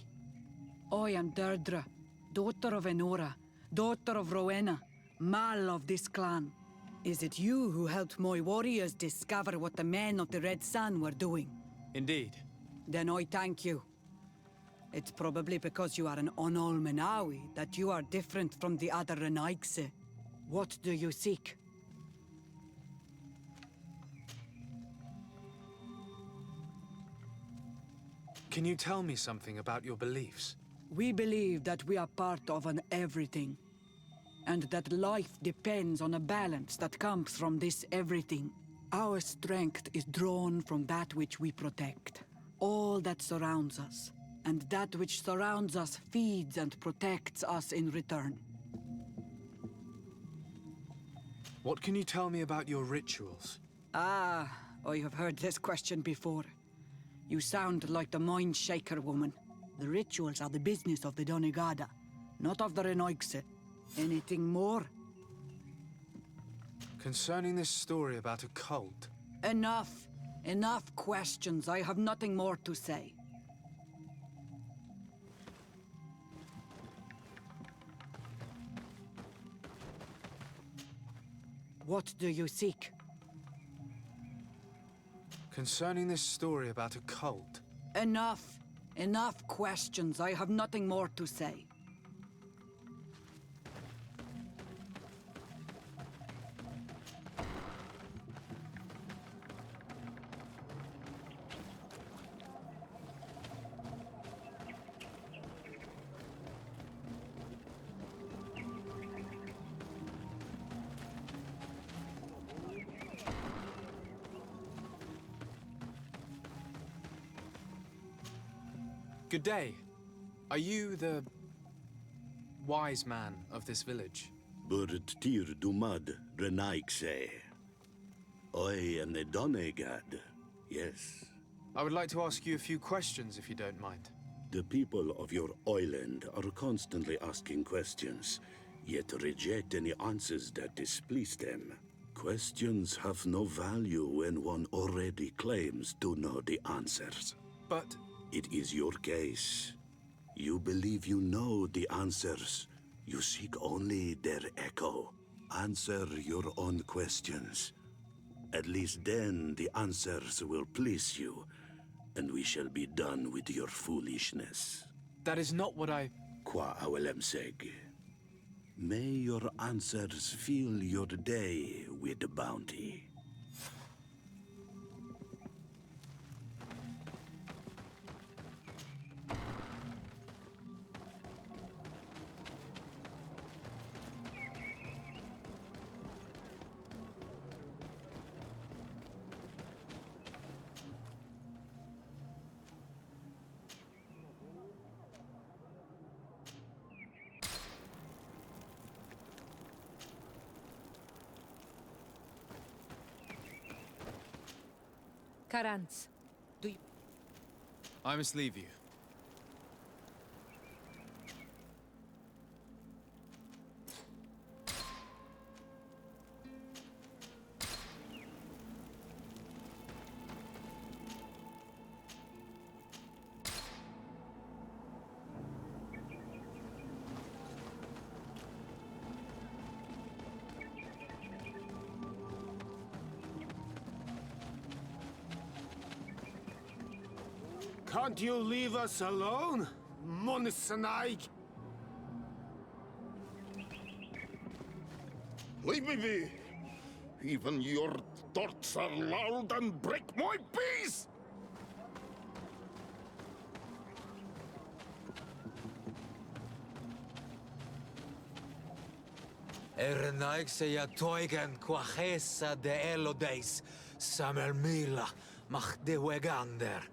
I am Deirdre, daughter of Enora, daughter of Rowena, Mal of this clan. Is it you who helped my warriors discover what the men of the Red Sun were doing? Indeed. Then I thank you. It's probably because you are an Onolmenawi that you are different from the other Renaigse. What do you seek? Can you tell me something about your beliefs? We believe that we are part of an everything, and that life depends on a balance that comes from this everything. Our strength is drawn from that which we protect, all that surrounds us, and that which surrounds us feeds and protects us in return. What can you tell me about your rituals? Ah, I have heard this question before. You sound like the Mind Shaker woman. The rituals are the business of the Donegada, not of the Renoigse. Anything more? Concerning this story about a cult. Enough! Enough questions. I have nothing more to say. What do you seek? Concerning this story about a cult. Enough! Enough questions. I have nothing more to say. Good day. Are you the wise man of this village? Tir-Dumad Renaigse. I am the Donegad, yes. I would like to ask you a few questions, if you don't mind. The people of your island are constantly asking questions, yet reject any answers that displease them. Questions have no value when one already claims to know the answers. But it is your case. You believe you know the answers. You seek only their echo. Answer your own questions. At least then the answers will please you, and we shall be done with your foolishness. That is not what I... Qua awelemseg. May your answers fill your day with bounty. Karantz, do you... I must leave you. Can't you leave us alone, Monisanaig? Leave me be. Even your thoughts are loud and break my peace! Ernaigse ja toigen quachesa de elodeis, samer mila, mach de wegander.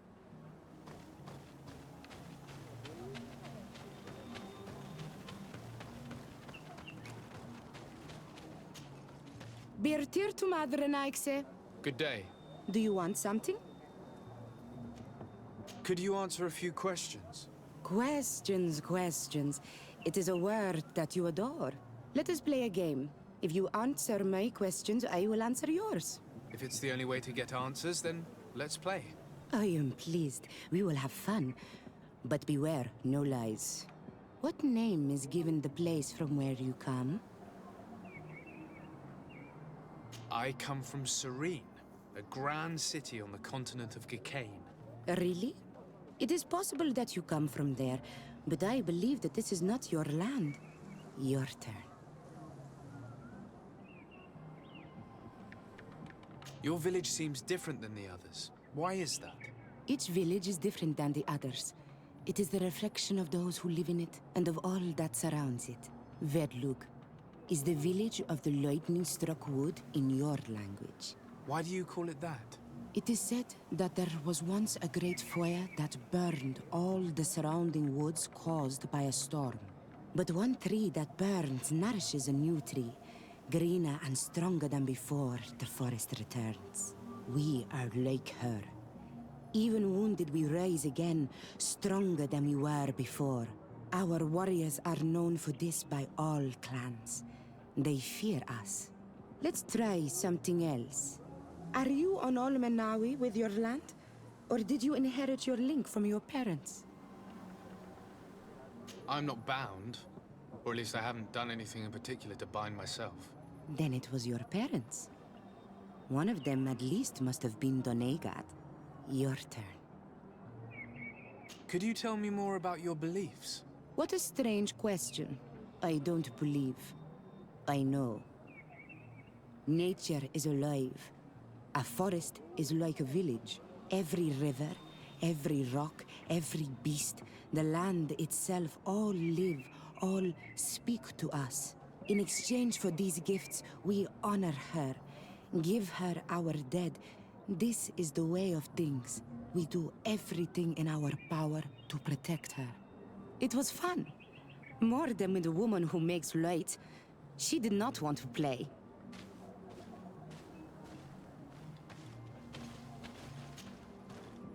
Birtirtu madre Naikse. Good day. Do you want something? Could you answer a few questions? Questions. It is a word that you adore. Let us play a game. If you answer my questions, I will answer yours. If it's the only way to get answers, then let's play. I am pleased. We will have fun. But beware, no lies. What name is given the place from where you come? I come from Serene, a grand city on the continent of Gicane. Really? It is possible that you come from there, but I believe that this is not your land. Your turn. Your village seems different than the others. Why is that? Each village is different than the others. It is the reflection of those who live in it and of all that surrounds it. Verdlug is the village of the lightning-struck wood in your language. Why do you call it that? It is said that there was once a great fire that burned all the surrounding woods caused by a storm. But one tree that burns nourishes a new tree. Greener and stronger than before, the forest returns. We are like her. Even wounded, we rise again, stronger than we were before. Our warriors are known for this by all clans. They fear us. Let's try something else. Are you on Olmenawi with your land? Or did you inherit your link from your parents? I'm not bound. Or at least I haven't done anything in particular to bind myself. Then it was your parents. One of them at least must have been Doneigad. Your turn. Could you tell me more about your beliefs? What a strange question. I don't believe. I know. Nature is alive. A forest is like a village. Every river, every rock, every beast, the land itself, all live, all speak to us. In exchange for these gifts, we honor her, give her our dead. This is the way of things. We do everything in our power to protect her. It was fun. More than with the woman who makes light. She did not want to play.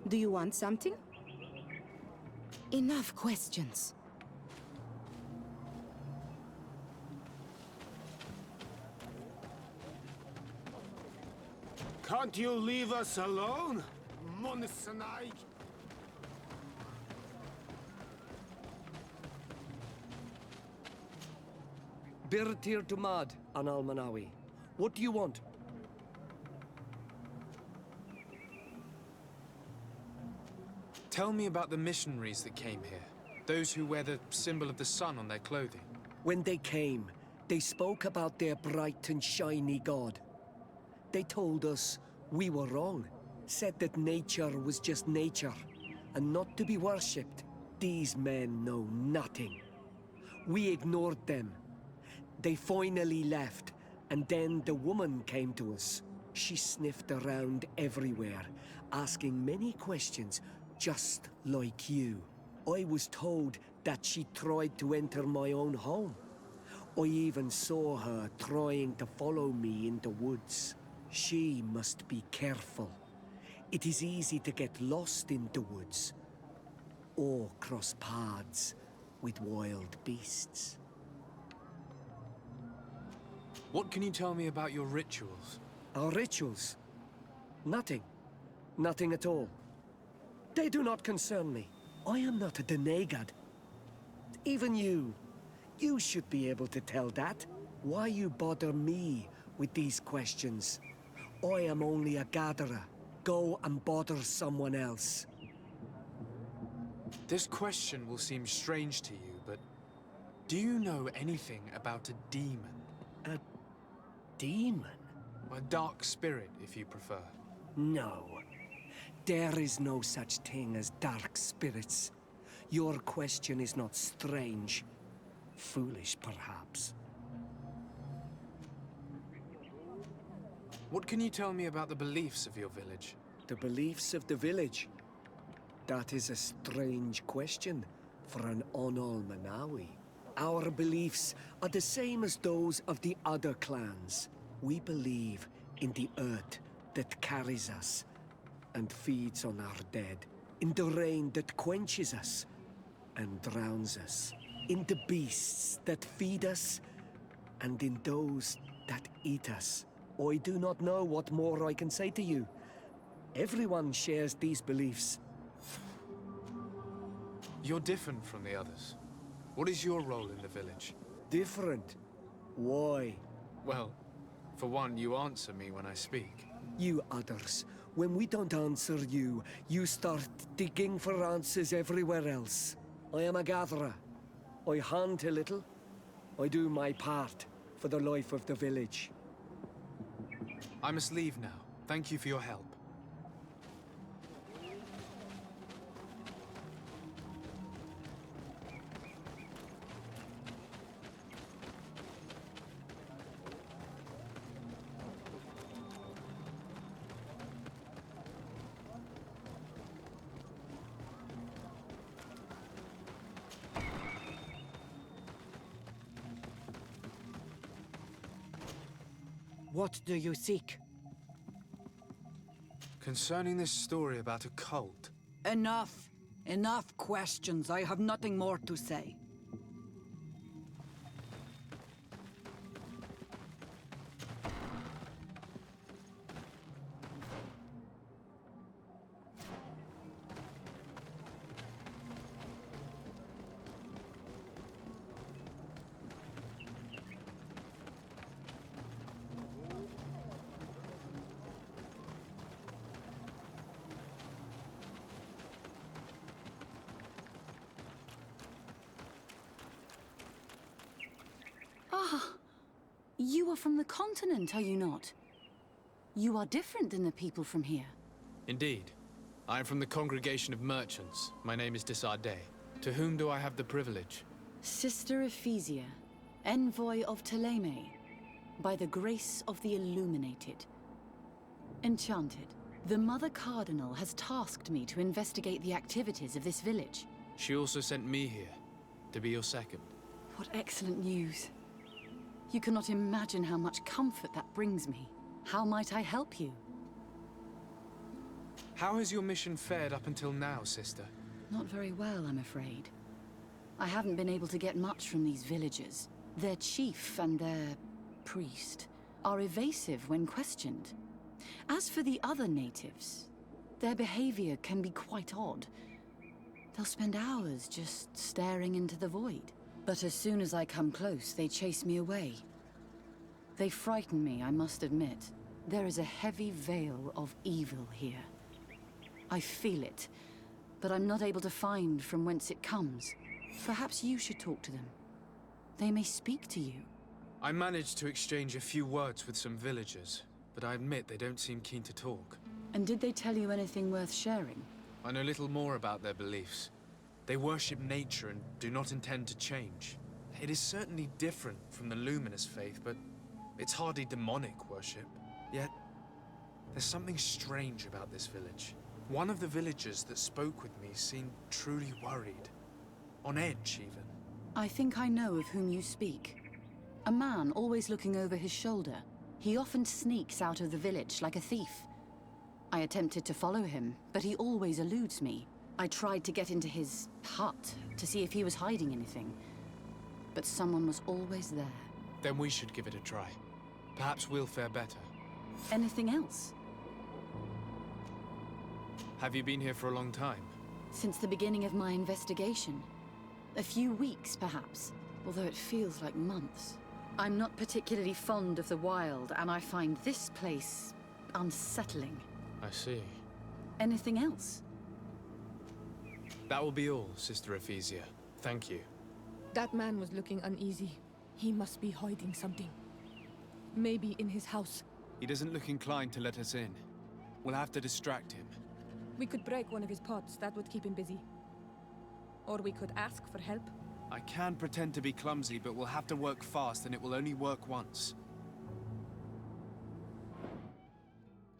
Do you want something? Enough questions. Can't you leave us alone? Monsanai! Birtir Dumad, an Almanawi. What do you want? Tell me about the missionaries that came here. Those who wear the symbol of the sun on their clothing. When they came, they spoke about their bright and shiny god. They told us we were wrong, said that nature was just nature, and not to be worshipped. These men know nothing. We ignored them. They finally left, and then the woman came to us. She sniffed around everywhere, asking many questions, just like you. I was told that she tried to enter my own home. I even saw her trying to follow me in the woods. She must be careful. It is easy to get lost in the woods, or cross paths with wild beasts. What can you tell me about your rituals? Our rituals? Nothing. Nothing at all. They do not concern me. I am not a Doneigad. Even you. You should be able to tell that. Why you bother me with these questions? I am only a gatherer. Go and bother someone else. This question will seem strange to you, but do you know anything about a demon? A demon? A dark spirit, if you prefer. No. There is no such thing as dark spirits. Your question is not strange. Foolish, perhaps. What can you tell me about the beliefs of your village? The beliefs of the village? That is a strange question for an Onol-Manawi. Our beliefs are the same as those of the other clans. We believe in the earth that carries us and feeds on our dead, in the rain that quenches us and drowns us, in the beasts that feed us, and in those that eat us. I do not know what more I can say to you. Everyone shares these beliefs. You're different from the others. What is your role in the village? Different? Why? Well, for one, you answer me when I speak. You others, when we don't answer you, you start digging for answers everywhere else. I am a gatherer. I hunt a little. I do my part for the life of the village. I must leave now. Thank you for your help. What do you seek? Concerning this story about a cult. Enough! Enough questions. I have nothing more to say. Ah, you are from the continent, are you not? You are different than the people from here. Indeed. I am from the Congregation of Merchants. My name is Desardet. To whom do I have the privilege? Sister Ephesia, envoy of Ptolemy, by the grace of the Illuminated. Enchanted, the Mother Cardinal has tasked me to investigate the activities of this village. She also sent me here, to be your second. What excellent news. You cannot imagine how much comfort that brings me. How might I help you? How has your mission fared up until now, sister? Not very well, I'm afraid. I haven't been able to get much from these villagers. Their chief and their priest are evasive when questioned. As for the other natives, their behavior can be quite odd. They'll spend hours just staring into the void. But as soon as I come close, they chase me away. They frighten me, I must admit. There is a heavy veil of evil here. I feel it, but I'm not able to find from whence it comes. Perhaps you should talk to them. They may speak to you. I managed to exchange a few words with some villagers, but I admit they don't seem keen to talk. And did they tell you anything worth sharing? I know little more about their beliefs. They worship nature and do not intend to change. It is certainly different from the luminous faith, but it's hardly demonic worship. Yet, there's something strange about this village. One of the villagers that spoke with me seemed truly worried. On edge, even. I think I know of whom you speak. A man always looking over his shoulder. He often sneaks out of the village like a thief. I attempted to follow him, but he always eludes me. I tried to get into his hut to see if he was hiding anything, but someone was always there. Then we should give it a try. Perhaps we'll fare better. Anything else? Have you been here for a long time? Since the beginning of my investigation. A few weeks, perhaps, although it feels like months. I'm not particularly fond of the wild, and I find this place unsettling. I see. Anything else? That will be all, Sister Ephesia. Thank you. That man was looking uneasy. He must be hiding something. Maybe in his house. He doesn't look inclined to let us in. We'll have to distract him. We could break one of his pots. That would keep him busy. Or we could ask for help. I can pretend to be clumsy, but we'll have to work fast and it will only work once.